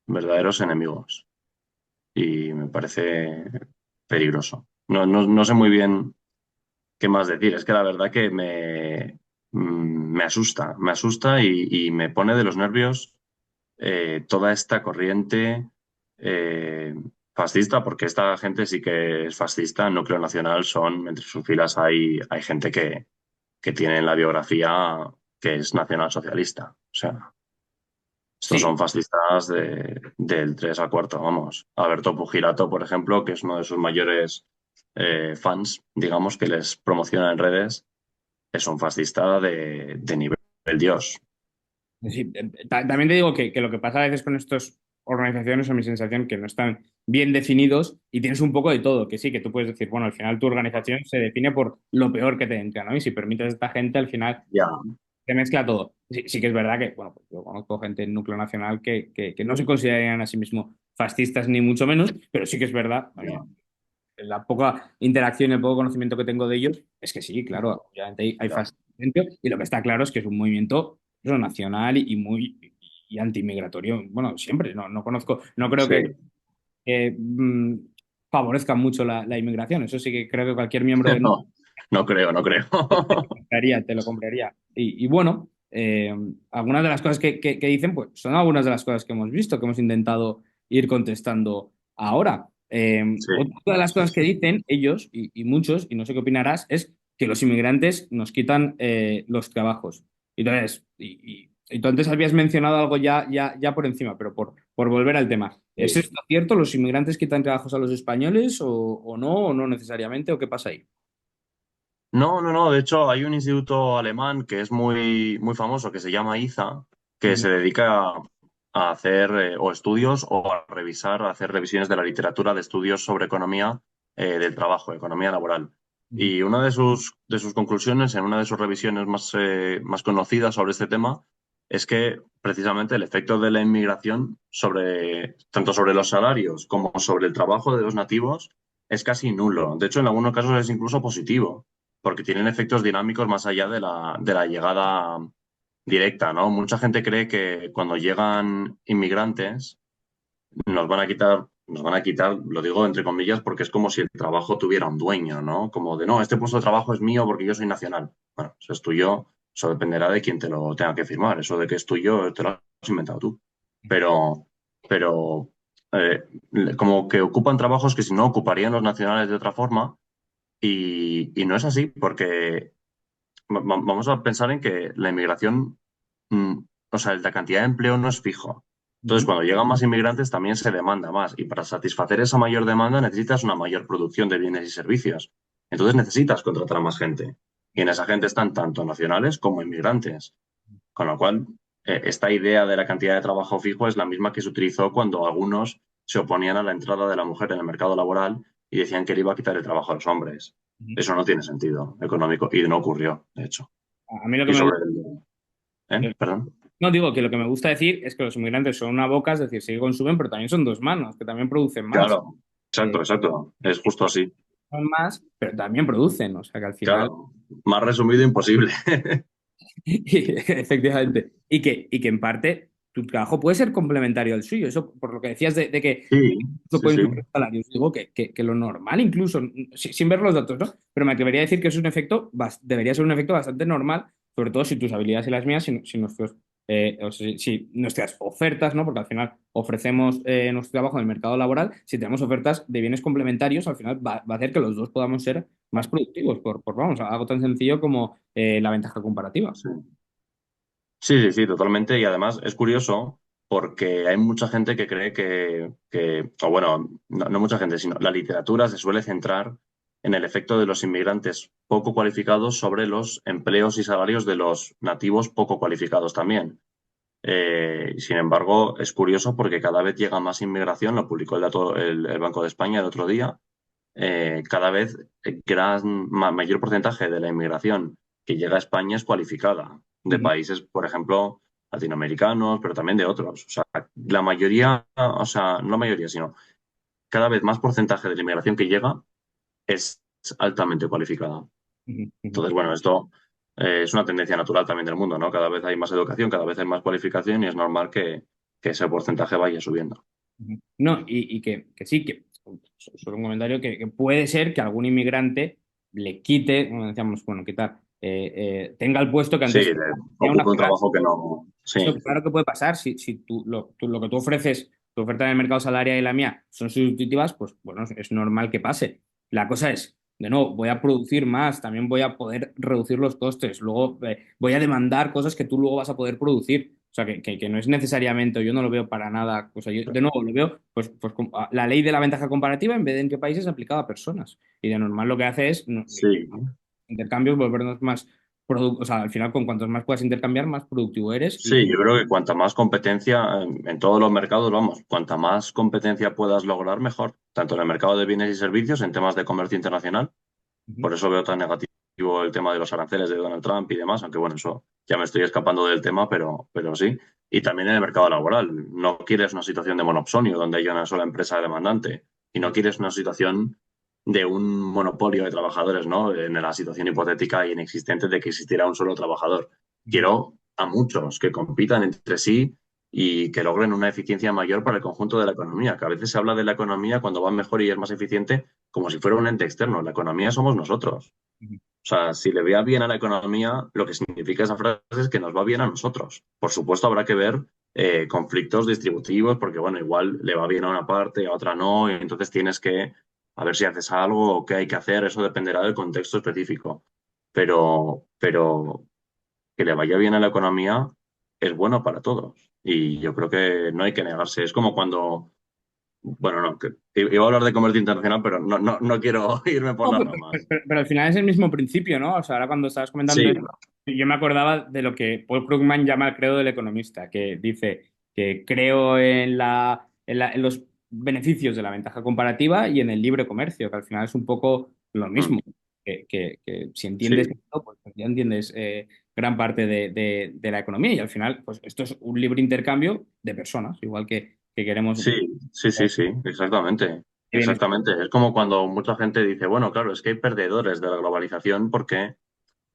[SPEAKER 2] Verdaderos enemigos. Y me parece peligroso. No sé muy bien qué más decir. Es que la verdad que me asusta y me pone de los nervios toda esta corriente eh, fascista, porque esta gente sí que es fascista, en Núcleo Nacional son, entre sus filas hay gente que tiene en la biografía que es nacionalsocialista. O sea, estos
[SPEAKER 1] Sí,
[SPEAKER 2] son fascistas del 3 al cuarto, vamos. Alberto Pugilato, por ejemplo, que es uno de sus mayores fans, digamos, que les promociona en redes, es un fascista de nivel Dios.
[SPEAKER 1] sí, también te digo que lo que pasa a veces con estas organizaciones, a mi sensación, que no están bien definidos y tienes un poco de todo, que sí, que tú puedes decir, bueno, al final tu organización se define por lo peor que te entra, ¿no? Y si permites a esta gente, al final
[SPEAKER 2] Ya,
[SPEAKER 1] se mezcla todo. Sí, sí que es verdad que, bueno, pues yo conozco gente en núcleo nacional que no se considerarían a sí mismos fascistas ni mucho menos, pero sí que es verdad,
[SPEAKER 2] ya,
[SPEAKER 1] la poca interacción y el poco conocimiento que tengo de ellos, es que sí, claro, obviamente hay
[SPEAKER 2] ya.
[SPEAKER 1] fascismo y lo que está claro es que es un movimiento eso, nacional y muy y antimigratorio. Bueno, siempre, no conozco, no creo
[SPEAKER 2] Sí.
[SPEAKER 1] que favorezca mucho la inmigración. Eso sí que creo que cualquier miembro de
[SPEAKER 2] No, no creo, no creo.
[SPEAKER 1] te lo compraría. Y bueno, algunas de las cosas que dicen, pues son algunas de las cosas que hemos visto, que hemos intentado ir contestando ahora.
[SPEAKER 2] Sí.
[SPEAKER 1] Otra de las cosas que dicen ellos, y muchos, y no sé qué opinarás, es que los inmigrantes nos quitan los trabajos. Entonces, y tú antes habías mencionado algo ya por encima, pero por volver al tema. ¿Es
[SPEAKER 2] Sí.
[SPEAKER 1] esto cierto? ¿Los inmigrantes quitan trabajos a los españoles o no necesariamente? ¿O qué pasa ahí?
[SPEAKER 2] No, no, no. De hecho, hay un instituto alemán que es muy, muy famoso que se llama IZA, que
[SPEAKER 1] Ujú,
[SPEAKER 2] se dedica a hacer o estudios o a revisar, a hacer revisiones de la literatura de estudios sobre economía del trabajo, economía laboral.
[SPEAKER 1] ujú,
[SPEAKER 2] Y una de sus conclusiones, en una de sus revisiones más conocidas sobre este tema, es que precisamente el efecto de la inmigración tanto sobre los salarios como sobre el trabajo de los nativos es casi nulo. De hecho, en algunos casos es incluso positivo porque tienen efectos dinámicos más allá de la llegada directa, ¿no? Mucha gente cree que cuando llegan inmigrantes nos van a quitar, lo digo entre comillas, porque es como si el trabajo tuviera un dueño, ¿no? Como de, no, este puesto de trabajo es mío porque yo soy nacional. Bueno, eso es tuyo, eso dependerá de quién te lo tenga que firmar. Eso de que es tuyo te lo has inventado tú. Pero, pero eh, como que ocupan trabajos que si no ocuparían los nacionales de otra forma y no es así, porque vamos a pensar en que la inmigración, mm, o sea, la cantidad de empleo no es fijo. Entonces,
[SPEAKER 1] ujú.
[SPEAKER 2] cuando llegan más inmigrantes, también se demanda más. Y para satisfacer esa mayor demanda necesitas una mayor producción de bienes y servicios. Entonces, necesitas contratar a más gente. Y en esa gente están tanto nacionales como inmigrantes. Con lo cual, esta idea de la cantidad de trabajo fijo es la misma que se utilizó cuando algunos se oponían a la entrada de la mujer en el mercado laboral y decían que le iba a quitar el trabajo a los hombres.
[SPEAKER 1] Ujú.
[SPEAKER 2] Eso no tiene sentido económico y no ocurrió, de hecho.
[SPEAKER 1] A mí lo que
[SPEAKER 2] Y
[SPEAKER 1] me
[SPEAKER 2] sobre
[SPEAKER 1] gusta,
[SPEAKER 2] el... ¿Eh? Perdón.
[SPEAKER 1] no digo que lo que me gusta decir es que los inmigrantes son una boca, es decir, sí que consumen, pero también son dos manos, que también producen más.
[SPEAKER 2] Claro, exacto,
[SPEAKER 1] Eh,
[SPEAKER 2] exacto. Es justo así.
[SPEAKER 1] son más, pero también producen, o sea que al final,
[SPEAKER 2] Claro. Más resumido imposible.
[SPEAKER 1] efectivamente, y que en parte tu trabajo puede ser complementario al suyo. Eso, por lo que decías de que
[SPEAKER 2] Sí,
[SPEAKER 1] no
[SPEAKER 2] sí,
[SPEAKER 1] pueden
[SPEAKER 2] sí.
[SPEAKER 1] subir los salarios, digo que lo normal, incluso, sin ver los datos, ¿no? Pero me atrevería a decir que es un efecto, debería ser un efecto bastante normal, sobre todo si tus habilidades y las mías, si nuestros, o si nuestras ofertas, ¿no? Porque al final ofrecemos nuestro trabajo en el mercado laboral, si tenemos ofertas de bienes complementarios, al final va a hacer que los dos podamos ser más productivos, vamos, algo tan sencillo como la ventaja comparativa.
[SPEAKER 2] Sí. Sí, sí, sí, totalmente. Y además es curioso porque hay mucha gente que cree o bueno, no mucha gente, sino la literatura se suele centrar en el efecto de los inmigrantes poco cualificados sobre los empleos y salarios de los nativos poco cualificados también. Sin embargo, es curioso porque cada vez llega más inmigración, lo publicó el dato el Banco de España el otro día, cada vez mayor porcentaje de la inmigración que llega a España es cualificada, de
[SPEAKER 1] Ujú,
[SPEAKER 2] países, por ejemplo, latinoamericanos, pero también de otros. O sea, la mayoría, o sea, no la mayoría, sino cada vez más porcentaje de la inmigración que llega es altamente cualificada.
[SPEAKER 1] ujú, ujú.
[SPEAKER 2] Entonces, bueno, esto es una tendencia natural también del mundo, ¿no? Cada vez hay más educación, cada vez hay más cualificación y es normal que ese porcentaje vaya subiendo.
[SPEAKER 1] Ujú. No, y que sí, que solo un comentario que puede ser que algún inmigrante le quite, como decíamos, bueno, quitar, tenga el puesto que
[SPEAKER 2] Sí,
[SPEAKER 1] antes tenía una
[SPEAKER 2] ocupa un
[SPEAKER 1] figura.
[SPEAKER 2] trabajo que no.
[SPEAKER 1] Esto
[SPEAKER 2] Sí,
[SPEAKER 1] claro que puede pasar. Si lo que tú ofreces, tu oferta en el mercado salarial y la mía son sustitutivas, pues bueno, es normal que pase. La cosa es, de nuevo, voy a producir más, también voy a poder reducir los costes, luego voy a demandar cosas que tú luego vas a poder producir. O sea, que no es necesariamente, yo no lo veo para nada. O sea, yo de nuevo lo veo, pues como la ley de la ventaja comparativa en vez de en qué países aplicada a personas. Y de normal lo que hace es
[SPEAKER 2] sí.
[SPEAKER 1] intercambios, volvernos más o sea, al final, con cuantos más puedas intercambiar, más productivo eres
[SPEAKER 2] Sí, yo creo que cuanta más competencia en todos los mercados, vamos, cuanta más competencia puedas lograr, mejor. Tanto en el mercado de bienes y servicios, en temas de comercio internacional.
[SPEAKER 1] Ujú.
[SPEAKER 2] Por eso veo tan negativo el tema de los aranceles de Donald Trump y demás, aunque bueno, eso ya me estoy escapando del tema, pero sí. Y también en el mercado laboral. No quieres una situación de monopsonio donde haya una sola empresa demandante y no quieres una situación de un monopolio de trabajadores, ¿no? En la situación hipotética e inexistente de que existiera un solo trabajador.
[SPEAKER 1] Ujú.
[SPEAKER 2] Quiero a muchos que compitan entre sí y que logren una eficiencia mayor para el conjunto de la economía, que a veces se habla de la economía cuando va mejor y es más eficiente como si fuera un ente externo. La economía somos nosotros.
[SPEAKER 1] Ujú.
[SPEAKER 2] O sea, si le vea bien a la economía, lo que significa esa frase es que nos va bien a nosotros. Por supuesto, habrá que ver conflictos distributivos, porque bueno, igual le va bien a una parte, a otra no, y entonces tienes que a ver si haces algo o qué hay que hacer, eso dependerá del contexto específico. Pero que le vaya bien a la economía es bueno para todos. Y yo creo que no hay que negarse. Es como cuando bueno, no, iba a hablar de comercio internacional, pero no quiero irme por
[SPEAKER 1] No,
[SPEAKER 2] las
[SPEAKER 1] pero,
[SPEAKER 2] ramas.
[SPEAKER 1] pero al final es el mismo principio, ¿no? O sea, ahora cuando estabas comentando
[SPEAKER 2] Sí,
[SPEAKER 1] esto, yo me acordaba de lo que Paul Krugman llama el credo del economista, que dice que creo en los beneficios de la ventaja comparativa y en el libre comercio, que al final es un poco lo
[SPEAKER 2] mm,
[SPEAKER 1] mismo. Que si entiendes
[SPEAKER 2] sí,
[SPEAKER 1] esto, pues ya entiendes gran parte de la economía y al final, pues esto es un libre intercambio de personas, igual que queremos
[SPEAKER 2] sí, exactamente.
[SPEAKER 1] bienes.
[SPEAKER 2] Exactamente. Es como cuando mucha gente dice, bueno, claro, es que hay perdedores de la globalización porque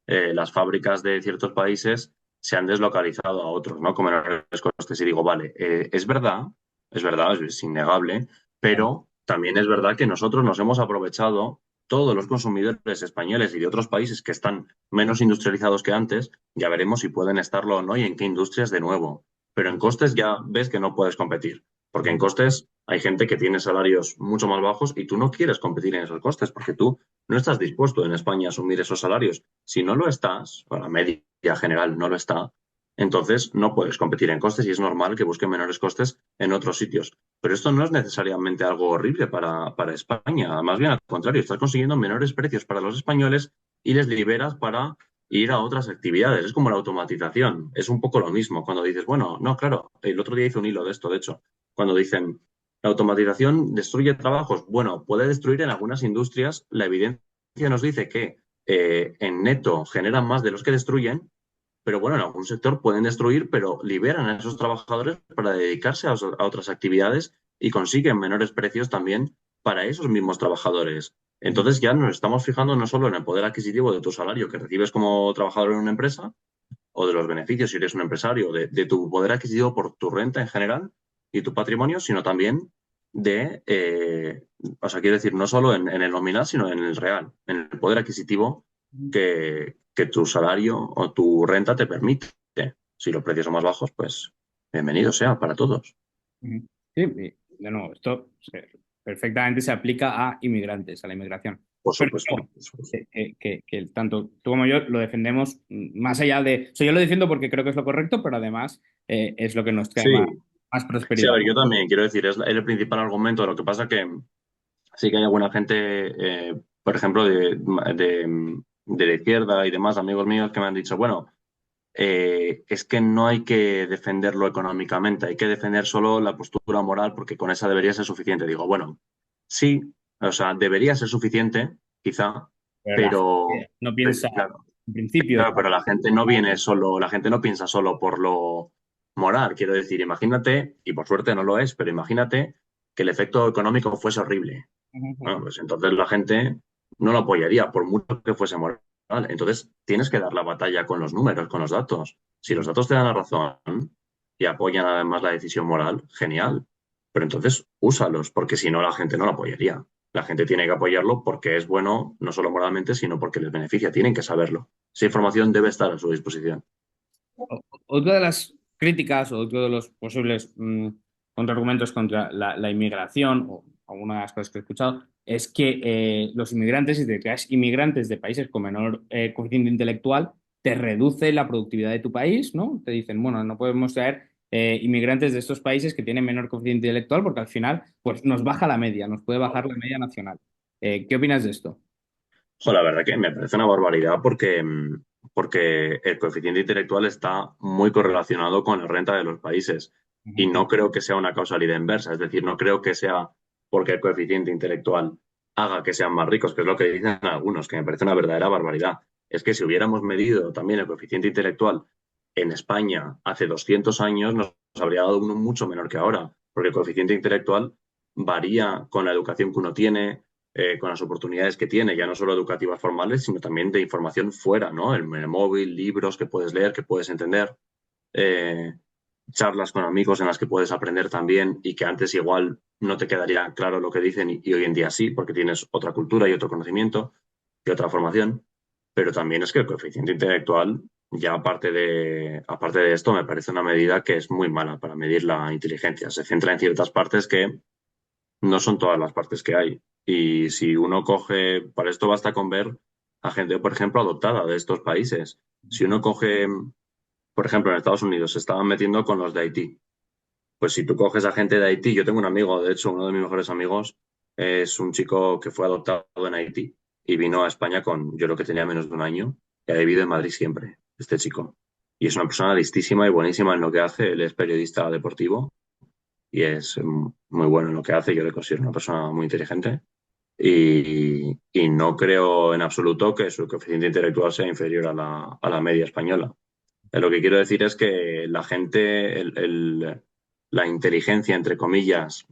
[SPEAKER 2] las fábricas de ciertos países se han deslocalizado a otros, ¿no? Como menores costes. Y digo, vale, es verdad, es innegable, pero también es verdad que nosotros nos hemos aprovechado, todos los consumidores españoles y de otros países que están menos industrializados que antes, ya veremos si pueden estarlo o no y en qué industrias de nuevo. Pero en costes ya ves que no puedes competir, porque en costes hay gente que tiene salarios mucho más bajos y tú no quieres competir en esos costes porque tú no estás dispuesto en España a asumir esos salarios. Si no lo estás, o la media general no lo está, entonces no puedes competir en costes y es normal que busquen menores costes en otros sitios. Pero esto no es necesariamente algo horrible para España. Más bien al contrario, estás consiguiendo menores precios para los españoles y les liberas para ir a otras actividades. Es como la automatización. Es un poco lo mismo cuando dices, bueno, no, claro, el otro día hice un hilo de esto, de hecho, cuando dicen, la automatización destruye trabajos. Bueno, puede destruir en algunas industrias. La evidencia nos dice que en neto generan más de los que destruyen, pero bueno, en algún sector pueden destruir, pero liberan a esos trabajadores para dedicarse a otras actividades y consiguen menores precios también para esos mismos trabajadores. Entonces ya nos estamos fijando no solo en el poder adquisitivo de tu salario que recibes como trabajador en una empresa, o de los beneficios si eres un empresario, de tu poder adquisitivo por tu renta en general y tu patrimonio, sino también o sea, quiero decir, no solo en el nominal, sino en el real, en el poder adquisitivo que tu salario o tu renta te permite. Si los precios son más bajos, pues bienvenido sea para todos.
[SPEAKER 1] Ujú. Sí, y de nuevo, esto perfectamente se aplica a inmigrantes, a la inmigración.
[SPEAKER 2] Por
[SPEAKER 1] Pero
[SPEAKER 2] supuesto,
[SPEAKER 1] no,
[SPEAKER 2] por supuesto.
[SPEAKER 1] que tanto tú como yo lo defendemos más allá de... O sea, yo lo defiendo porque creo que es lo correcto, pero además es lo que nos trae
[SPEAKER 2] Sí,
[SPEAKER 1] más
[SPEAKER 2] sí, a
[SPEAKER 1] prosperidad,
[SPEAKER 2] ver,
[SPEAKER 1] ¿no?
[SPEAKER 2] yo también quiero decir, es el principal argumento. Lo que pasa que sí que hay alguna gente, por ejemplo, de la izquierda y demás, amigos míos, que me han dicho, bueno, es que no hay que defenderlo económicamente, hay que defender solo la postura moral porque con esa debería ser suficiente. Digo, bueno, sí, o sea, debería ser suficiente, quizá,
[SPEAKER 1] Pero la
[SPEAKER 2] pero,
[SPEAKER 1] gente no piensa
[SPEAKER 2] claro,
[SPEAKER 1] en principio.
[SPEAKER 2] claro, pero la gente no viene solo, la gente no piensa solo por lo moral. Quiero decir, imagínate, y por suerte no lo es, pero imagínate que el efecto económico fuese horrible. Bueno, pues entonces la gente no lo apoyaría, por mucho que fuese moral. Entonces tienes que dar la batalla con los números, con los datos. Si los datos te dan la razón y apoyan además la decisión moral, genial. Pero entonces úsalos, porque si no la gente no lo apoyaría. la gente tiene que apoyarlo porque es bueno, no solo moralmente, sino porque les beneficia. Tienen que saberlo. Esa información debe estar a su disposición.
[SPEAKER 1] Otra de las críticas o otro de los posibles contraargumentos contra la inmigración, o alguna de las cosas que he escuchado, es que los inmigrantes, si te creas inmigrantes de países con menor coeficiente intelectual, te reduce la productividad de tu país, ¿no? Te dicen, bueno, no podemos traer inmigrantes de estos países que tienen menor coeficiente intelectual porque al final pues, nos baja la media, nos puede bajar la media nacional. ¿Qué opinas de esto?
[SPEAKER 2] Jo, la verdad que me parece una barbaridad porque el coeficiente intelectual está muy correlacionado con la renta de los países y
[SPEAKER 1] Ujú.
[SPEAKER 2] no creo que sea una causalidad inversa. Es decir, no creo que sea porque el coeficiente intelectual haga que sean más ricos, que es lo que dicen algunos, que me parece una verdadera barbaridad. Es que si hubiéramos medido también el coeficiente intelectual en España hace 200 años, nos habría dado uno mucho menor que ahora, porque el coeficiente intelectual varía con la educación que uno tiene, con las oportunidades que tiene, ya no solo educativas formales, sino también de información fuera, ¿no? El móvil, libros que puedes leer, que puedes entender, eh, charlas con amigos en las que puedes aprender también y que antes igual no te quedaría claro lo que dicen y hoy en día sí, porque tienes otra cultura y otro conocimiento y otra formación. Pero también es que el coeficiente intelectual, ya aparte de esto, me parece una medida que es muy mala para medir la inteligencia. Se centra en ciertas partes que no son todas las partes que hay. Y si uno coge, para esto basta con ver a gente, por ejemplo, adoptada de estos países. Si uno coge, por ejemplo, en Estados Unidos se estaban metiendo con los de Haití. Pues si tú coges a gente de Haití, yo tengo un amigo, de hecho, uno de mis mejores amigos es un chico que fue adoptado en Haití y vino a España con, yo creo que tenía menos de un año, y ha vivido en Madrid siempre, este chico. Y es una persona listísima y buenísima en lo que hace. Él es periodista deportivo y es muy bueno en lo que hace. Yo le considero una persona muy inteligente y no creo en absoluto que su coeficiente intelectual sea inferior a la media española. Lo que quiero decir es que la gente, la inteligencia, entre comillas,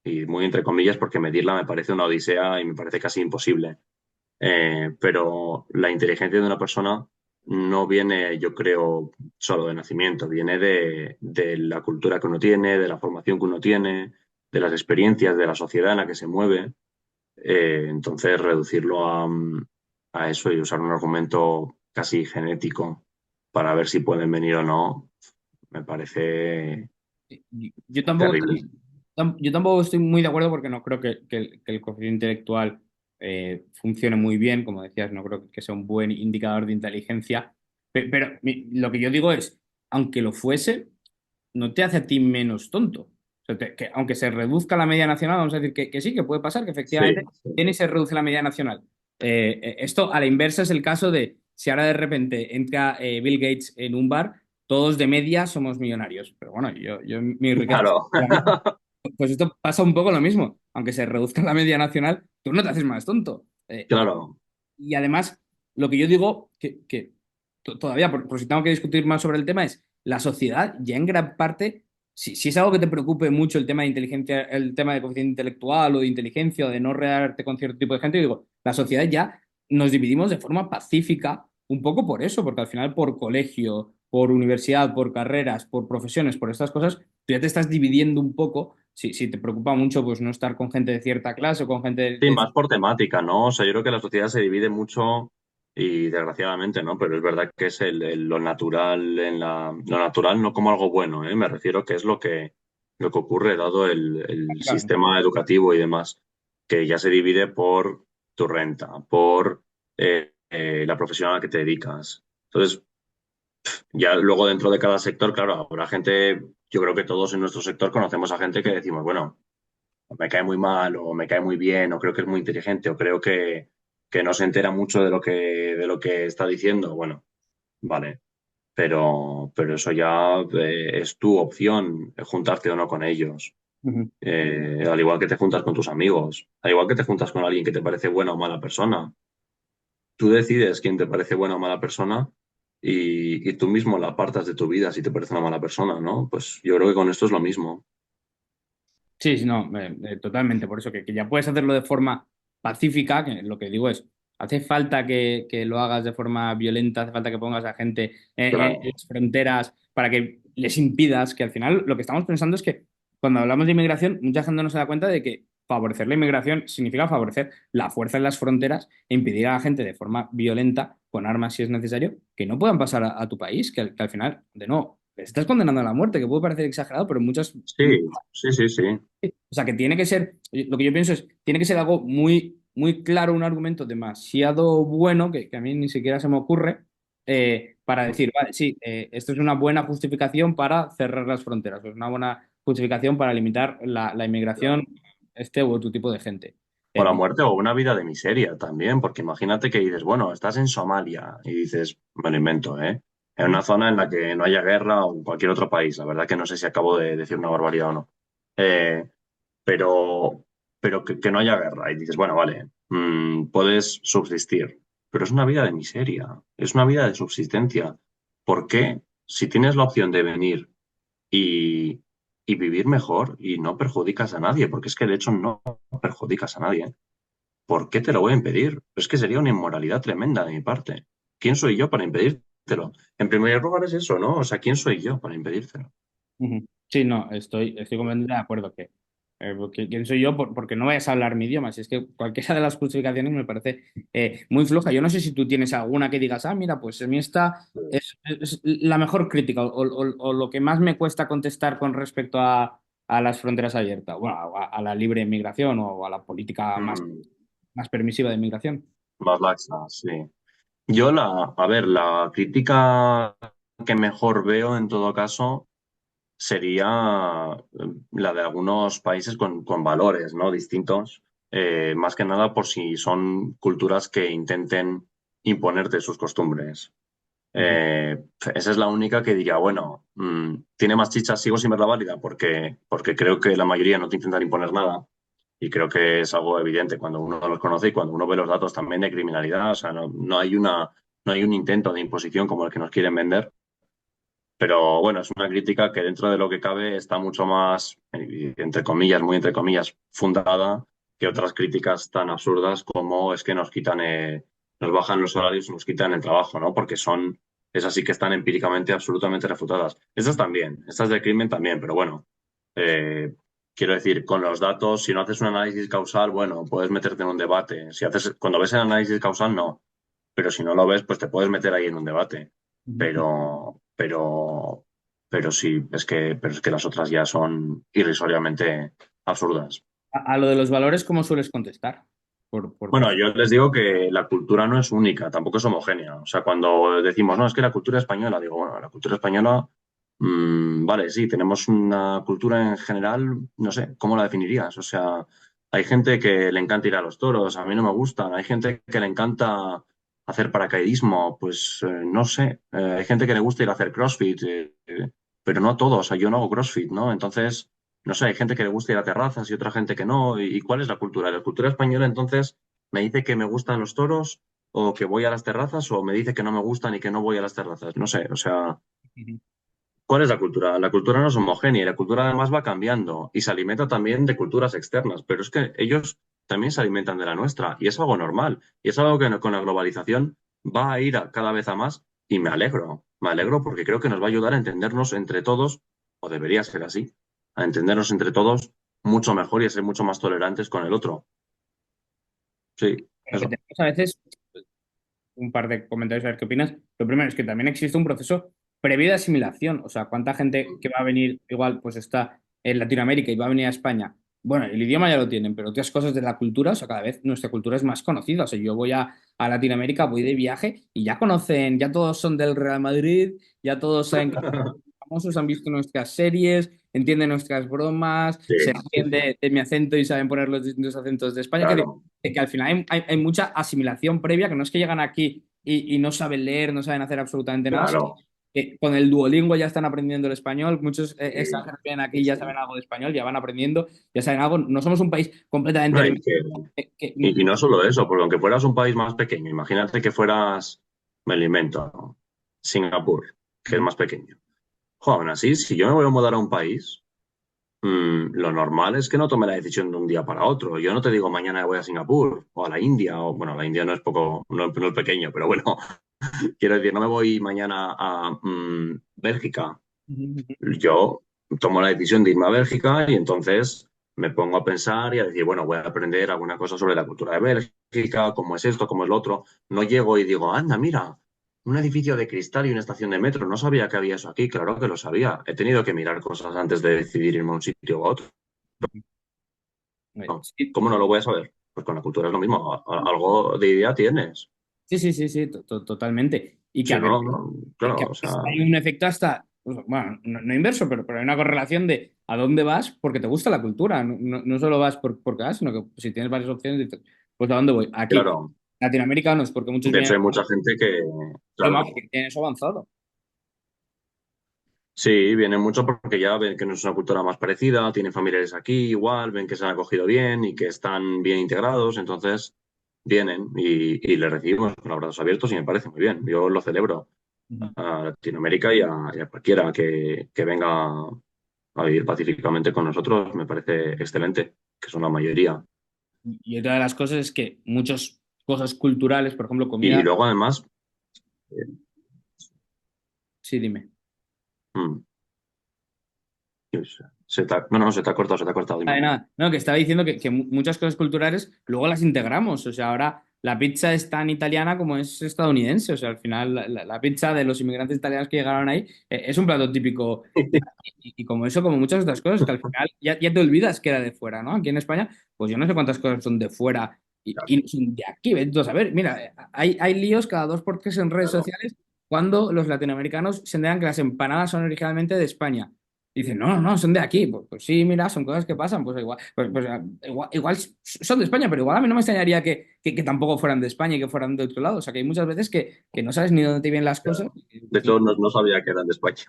[SPEAKER 2] y muy entre comillas, porque medirla me parece una odisea y me parece casi imposible. Pero la inteligencia de una persona no viene, yo creo, solo de nacimiento, viene de la cultura que uno tiene, de la formación que uno tiene, de las experiencias, de la sociedad en la que se mueve. Entonces, reducirlo a eso y usar un argumento casi genético para ver si pueden venir o no, me parece
[SPEAKER 1] Yo tampoco
[SPEAKER 2] terrible.
[SPEAKER 1] estoy, yo tampoco estoy muy de acuerdo porque no creo que el coeficiente intelectual funcione muy bien, como decías, no creo que sea un buen indicador de inteligencia, pero, lo que yo digo es, aunque lo fuese, no te hace a ti menos tonto. O sea, que aunque se reduzca la media nacional, vamos a decir que sí, que puede pasar, que efectivamente
[SPEAKER 2] Sí, sí.
[SPEAKER 1] tiene y se reduce la media nacional. Esto a la inversa es el caso de si ahora de repente entra Bill Gates en un bar, todos de media somos millonarios. Pero bueno, mi riqueza es
[SPEAKER 2] Claro,
[SPEAKER 1] la misma. Pues esto pasa un poco lo mismo. Aunque se reduzca la media nacional, tú no te haces más tonto.
[SPEAKER 2] claro.
[SPEAKER 1] Y además, lo que yo digo, que todavía, por si tengo que discutir más sobre el tema, es la sociedad ya en gran parte, si es algo que te preocupe mucho el tema de inteligencia, el tema de coeficiente intelectual o de inteligencia o de no rodearte con cierto tipo de gente, yo digo, la sociedad ya nos dividimos de forma pacífica, un poco por eso, porque al final por colegio, por universidad, por carreras, por profesiones, por estas cosas, tú ya te estás dividiendo un poco. Si te preocupa mucho pues no estar con gente de cierta clase o con gente
[SPEAKER 2] Sí, más por temática, ¿no? O sea, yo creo que la sociedad se divide mucho y desgraciadamente, ¿no? Pero es verdad que es lo natural lo natural no como algo bueno, ¿eh? Me refiero que es lo que ocurre dado el
[SPEAKER 1] claro.
[SPEAKER 2] sistema educativo y demás, que ya se divide por tu renta, por la profesión a la que te dedicas. Entonces, ya luego dentro de cada sector, claro, habrá gente, yo creo que todos en nuestro sector conocemos a gente que decimos, bueno, o me cae muy mal, o me cae muy bien, o creo que es muy inteligente, o creo que no se entera mucho de lo que está diciendo. Bueno, vale, pero eso ya es tu opción, juntarte o no con ellos.
[SPEAKER 1] Ujú.
[SPEAKER 2] Al igual que te juntas con tus amigos, al igual que te juntas con alguien que te parece buena o mala persona. Tú decides quién te parece buena o mala persona y tú mismo la apartas de tu vida si te parece una mala persona, ¿no? Pues yo creo que con esto es lo mismo.
[SPEAKER 1] Sí, sí, no, totalmente. Por eso que ya puedes hacerlo de forma pacífica, que lo que digo es, hace falta que lo hagas de forma violenta, hace falta que pongas a gente en
[SPEAKER 2] Claro,
[SPEAKER 1] las fronteras para que les impidas, que al final lo que estamos pensando es que cuando hablamos de inmigración, mucha gente no se da cuenta de que favorecer la inmigración significa favorecer la fuerza en las fronteras e impedir a la gente de forma violenta, con armas si es necesario, que no puedan pasar a tu país, que al final, de no, les estás condenando a la muerte, que puede parecer exagerado, pero muchas.
[SPEAKER 2] Sí, sí, sí, sí.
[SPEAKER 1] O sea, que tiene que ser, lo que yo pienso es, tiene que ser algo muy, muy claro, un argumento demasiado bueno, que a mí ni siquiera se me ocurre, para decir, vale, sí, esto es una buena justificación para cerrar las fronteras, o es una buena justificación para limitar la inmigración, este u otro tipo de gente.
[SPEAKER 2] O la
[SPEAKER 1] Eh,
[SPEAKER 2] muerte o una vida de miseria también, porque imagínate que dices, bueno, estás en Somalia y dices, me lo invento, ¿eh? En una zona en la que no haya guerra o en cualquier otro país. La verdad que no sé si acabo de decir una barbaridad o no. Eh, pero que no haya guerra. Y dices, bueno, vale, puedes subsistir. Pero es una vida de miseria, es una vida de subsistencia. ¿Por qué? Si tienes la opción de venir y, y vivir mejor y no perjudicas a nadie, porque es que de hecho no perjudicas a nadie. ¿Por qué te lo voy a impedir? Es que sería una inmoralidad tremenda de mi parte. ¿Quién soy yo para impedírtelo? En primer lugar es eso, ¿no? O sea, ¿quién soy yo para impedírtelo?
[SPEAKER 1] Ujú. Sí, no, estoy completamente de acuerdo que, quién soy yo porque no vayas a hablar mi idioma. Si es que cualquiera de las justificaciones me parece muy floja. Yo no sé si tú tienes alguna que digas, ah, mira, pues a mí esta es la mejor crítica o lo que más me cuesta contestar con respecto a las fronteras abiertas, bueno, a la libre inmigración o a la política
[SPEAKER 2] Mm,
[SPEAKER 1] más permisiva de inmigración.
[SPEAKER 2] más laxa, sí. Yo a ver, la crítica que mejor veo en todo caso sería la de algunos países con valores, ¿no? Distintos, más que nada por si son culturas que intenten imponerte sus costumbres.
[SPEAKER 1] Ujú.
[SPEAKER 2] Esa es la única que diría, bueno, tiene más chicha, sigo sin verla válida, porque creo que la mayoría no te intentan imponer nada. Y creo que es algo evidente cuando uno los conoce y cuando uno ve los datos también de criminalidad. O sea, no hay un intento de imposición como el que nos quieren vender. Pero bueno, es una crítica que dentro de lo que cabe está mucho más, entre comillas, muy entre comillas, fundada que otras críticas tan absurdas como es que nos bajan los salarios y nos quitan el trabajo, ¿no? Porque esas sí que están empíricamente absolutamente refutadas. Estas también, estas del crimen también, pero bueno, eh, quiero decir, con los datos, si no haces un análisis causal, bueno, puedes meterte en un debate. Cuando ves el análisis causal, no, pero si no lo ves, pues te puedes meter ahí en un debate.
[SPEAKER 1] Ujú.
[SPEAKER 2] Pero sí, pero es que las otras ya son irrisoriamente absurdas.
[SPEAKER 1] A lo de los valores, ¿cómo sueles contestar?
[SPEAKER 2] Bueno, yo les digo que la cultura no es única, tampoco es homogénea. O sea, cuando decimos, no, es que la cultura española, digo, bueno, la cultura española, vale, sí, tenemos una cultura en general, no sé, ¿cómo la definirías? O sea, hay gente que le encanta ir a los toros, a mí no me gustan, hay gente que le encanta hacer paracaidismo, pues no sé, hay gente que le gusta ir a hacer CrossFit, pero no todos, o sea, yo no hago CrossFit, ¿no? Entonces, no sé, hay gente que le gusta ir a terrazas y otra gente que no. ¿Y cuál es la cultura? La cultura española, entonces, me dice que me gustan los toros o que voy a las terrazas o me dice que no me gustan y que no voy a las terrazas. No sé, o sea,
[SPEAKER 1] Ujú.
[SPEAKER 2] ¿cuál es la cultura? La cultura no es homogénea y la cultura además va cambiando y se alimenta también de culturas externas, pero es que ellos también se alimentan de la nuestra y es algo normal y es algo que con la globalización va a ir cada vez a más y me alegro porque creo que nos va a ayudar a entendernos entre todos, o debería ser así, a entendernos entre todos mucho mejor y a ser mucho más tolerantes con el otro. Sí,
[SPEAKER 1] Lo que
[SPEAKER 2] eso.
[SPEAKER 1] tenemos a veces, un par de comentarios a ver qué opinas. Lo primero es que también existe un proceso previo de asimilación. O sea, cuánta gente que va a venir, igual, pues está en Latinoamérica y va a venir a España. Bueno, el idioma ya lo tienen, pero otras cosas de la cultura, o sea, cada vez nuestra cultura es más conocida. O sea, yo voy a Latinoamérica, voy de viaje y ya conocen, ya todos son del Real Madrid, ya todos saben que famosos, han visto nuestras series, entienden nuestras bromas,
[SPEAKER 2] Sí,
[SPEAKER 1] se
[SPEAKER 2] sí,
[SPEAKER 1] ríen
[SPEAKER 2] sí,
[SPEAKER 1] de mi acento y saben poner los distintos acentos de España.
[SPEAKER 2] claro,
[SPEAKER 1] Que al final hay mucha asimilación previa, que no es que llegan aquí y no saben leer, no saben hacer absolutamente nada, sino
[SPEAKER 2] claro.
[SPEAKER 1] que con el Duolingo ya están aprendiendo el español, muchos
[SPEAKER 2] Sí,
[SPEAKER 1] extranjeros que vienen
[SPEAKER 2] sí,
[SPEAKER 1] aquí ya saben
[SPEAKER 2] sí.
[SPEAKER 1] algo de español, ya van aprendiendo, ya saben algo. No somos un país completamente
[SPEAKER 2] No,
[SPEAKER 1] hermético.
[SPEAKER 2] y no solo eso, porque aunque fueras un país más pequeño, imagínate que fueras, me lo invento, ¿no? Singapur, que es
[SPEAKER 1] Ujú.
[SPEAKER 2] más pequeño. Jo, aún así, si yo me voy a mudar a un país, lo normal es que no tome la decisión de un día para otro. Yo no te digo mañana voy a Singapur o a la India, o bueno, la India no es poco, no es pequeño, pero bueno, quiero decir, no me voy mañana a Bélgica.
[SPEAKER 1] Ujú.
[SPEAKER 2] Yo tomo la decisión de irme a Bélgica y entonces me pongo a pensar y a decir, bueno, voy a aprender alguna cosa sobre la cultura de Bélgica, cómo es esto, cómo es lo otro. No llego y digo, anda, mira, un edificio de cristal y una estación de metro. No sabía que había eso aquí. Claro que lo sabía. He tenido que mirar cosas antes de decidir irme a un sitio u otro. No.
[SPEAKER 1] Sí,
[SPEAKER 2] ¿Cómo no lo voy a saber? Pues con la cultura es lo mismo. Algo de idea tienes.
[SPEAKER 1] sí, sí, sí, sí, totalmente. Y que
[SPEAKER 2] Si
[SPEAKER 1] a
[SPEAKER 2] no,
[SPEAKER 1] veces,
[SPEAKER 2] no,
[SPEAKER 1] que a
[SPEAKER 2] claro, o sea,
[SPEAKER 1] veces hay un efecto hasta, pues, bueno, no inverso, pero hay una correlación de a dónde vas porque te gusta la cultura. No solo vas porque vas, sino que si tienes varias opciones, dices, pues ¿a dónde voy? Aquí.
[SPEAKER 2] claro.
[SPEAKER 1] Latinoamericanos, porque muchos
[SPEAKER 2] De hecho,
[SPEAKER 1] vienen
[SPEAKER 2] hay mucha gente que,
[SPEAKER 1] más
[SPEAKER 2] claro,
[SPEAKER 1] que tienen eso avanzado.
[SPEAKER 2] sí, vienen mucho porque ya ven que no es una cultura más parecida, tienen familiares aquí igual, ven que se han acogido bien y que están bien integrados, entonces vienen y les recibimos con los brazos abiertos y me parece muy bien. Yo lo celebro
[SPEAKER 1] Ujú.
[SPEAKER 2] a Latinoamérica y a cualquiera que venga a vivir pacíficamente con nosotros, me parece excelente, que son la mayoría.
[SPEAKER 1] Y otra de las cosas es que muchas cosas culturales, por ejemplo,
[SPEAKER 2] Y
[SPEAKER 1] comida,
[SPEAKER 2] luego además, eh,
[SPEAKER 1] sí, dime.
[SPEAKER 2] mm, no, no, se te ha cortado, dime.
[SPEAKER 1] Nada, nada. No, que estaba diciendo que muchas cosas culturales luego las integramos. O sea, ahora la pizza es tan italiana como es estadounidense. O sea, al final la pizza de los inmigrantes italianos que llegaron ahí es un plato típico de aquí. Y como eso, como muchas otras cosas, que al final ya te olvidas que era de fuera, ¿no? Aquí en España, pues yo no sé cuántas cosas son de fuera y no son de aquí. Vete tú a saber, mira, hay líos cada dos por tres en redes
[SPEAKER 2] Claro.
[SPEAKER 1] sociales cuando los latinoamericanos se enteran que las empanadas son originalmente de España. Dicen, no, no, son de aquí. Pues sí, mira, son cosas que pasan. Pues igual, igual son de España, pero igual a mí no me extrañaría que tampoco fueran de España y que fueran de otro lado. O sea, que hay muchas veces que no sabes ni dónde te vienen las cosas.
[SPEAKER 2] De hecho, no, no sabía que eran de España.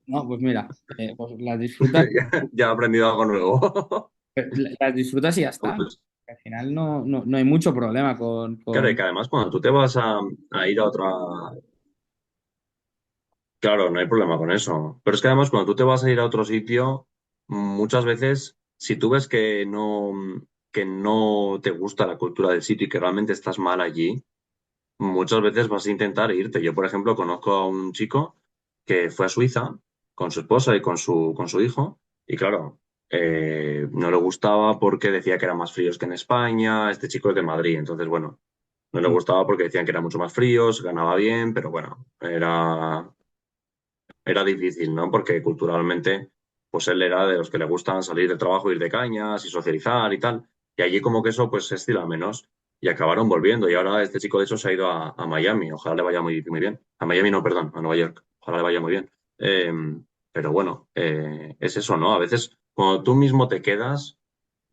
[SPEAKER 1] No, pues mira, pues las disfrutas,
[SPEAKER 2] Ya he aprendido algo nuevo.
[SPEAKER 1] las disfrutas y ya está.
[SPEAKER 2] Pues,
[SPEAKER 1] Al final no hay mucho problema con,
[SPEAKER 2] claro, y
[SPEAKER 1] con...
[SPEAKER 2] que además cuando tú te vas a ir a otra... Claro, no hay problema con eso. Pero es que además cuando tú te vas a ir a otro sitio, muchas veces, si tú ves que no te gusta la cultura del sitio y que realmente estás mal allí, muchas veces vas a intentar irte. Yo, por ejemplo, conozco a un chico que fue a Suiza con su esposa y con su hijo, y claro, no le gustaba porque decía que eran más fríos que en España. Este chico es de Madrid, entonces, bueno, no le gustaba porque decían que eran mucho más fríos, ganaba bien, pero bueno, era difícil, ¿no? Porque culturalmente, pues él era de los que le gustan salir del trabajo, ir de cañas y socializar y tal. Y allí como que eso pues se estila menos. Y acabaron volviendo. Y ahora este chico de hecho se ha ido a Miami. Ojalá le vaya muy, muy bien. A Miami no, perdón, a Nueva York. Ojalá le vaya muy bien. Pero bueno, es eso, ¿no? A veces cuando tú mismo te quedas,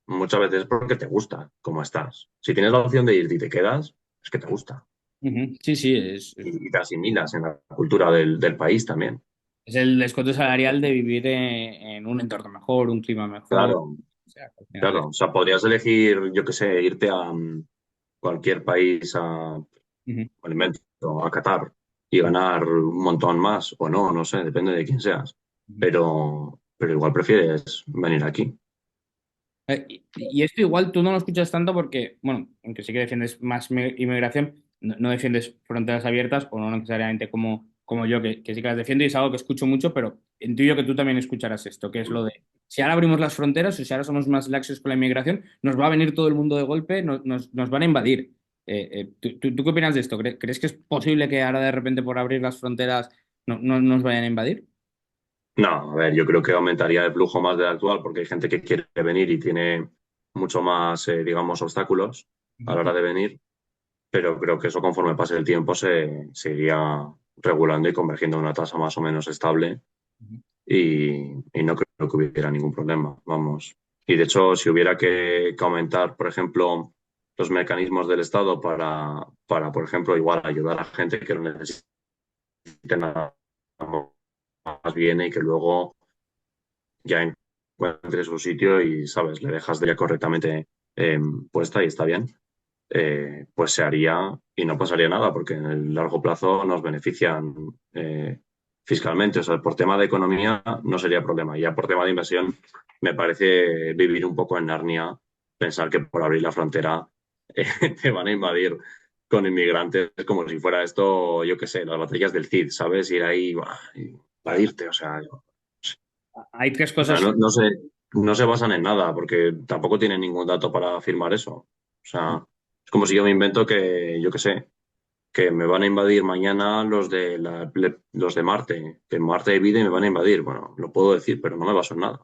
[SPEAKER 2] muchas veces es porque te gusta cómo estás. Si tienes la opción de irte y te quedas, es que te gusta.
[SPEAKER 1] Ujú. Sí, sí,
[SPEAKER 2] Y te asimilas en la cultura del país también.
[SPEAKER 1] es el descuento salarial de vivir en un entorno mejor, un clima mejor.
[SPEAKER 2] Claro.
[SPEAKER 1] O sea, al final
[SPEAKER 2] Claro, o sea, podrías elegir, yo qué sé, irte a cualquier país,
[SPEAKER 1] Ujú.
[SPEAKER 2] me lo invento, a Qatar y ganar un montón más, o no, no sé, depende de quién seas. Pero igual prefieres venir aquí.
[SPEAKER 1] Y esto igual tú no lo escuchas tanto porque, bueno, aunque sí que defiendes más inmigración, no defiendes fronteras abiertas o no necesariamente como yo, que sí que las defiendo y es algo que escucho mucho, pero intuyo que tú también escucharás esto, que es lo de, si ahora abrimos las fronteras o si ahora somos más laxos con la inmigración, nos va a venir todo el mundo de golpe, nos van a invadir. ¿Tú qué opinas de esto? ¿Crees que es posible que ahora de repente por abrir las fronteras no nos vayan a invadir?
[SPEAKER 2] No, a ver, yo creo que aumentaría el flujo más del actual porque hay gente que quiere venir y tiene mucho más, digamos, obstáculos a la hora de venir, pero creo que eso conforme pase el tiempo se iría regulando y convergiendo en una tasa más o menos estable y no creo que hubiera ningún problema, vamos. Y de hecho, si hubiera que aumentar, por ejemplo, los mecanismos del Estado para, por ejemplo, igual ayudar a gente que lo necesite nada más bien y que luego ya encuentre su sitio y, ¿sabes?, le dejas de ella correctamente puesta y está bien, pues se haría y no pasaría nada porque en el largo plazo nos benefician fiscalmente. O sea, por tema de economía no sería problema. Ya por tema de inversión me parece vivir un poco en Narnia, pensar que por abrir la frontera te van a invadir con inmigrantes como si fuera esto, yo qué sé, las batallas del Cid, ¿sabes? Ir ahí, buah, y invadirte, o sea,
[SPEAKER 1] Hay tres
[SPEAKER 2] o sea,
[SPEAKER 1] cosas
[SPEAKER 2] no sé. no se basan en nada, porque tampoco tienen ningún dato para afirmar eso. O sea, es como si yo me invento que, yo qué sé, que me van a invadir mañana los de Marte, que en Marte hay vida y me van a invadir. Bueno, lo puedo decir, pero no me baso en nada.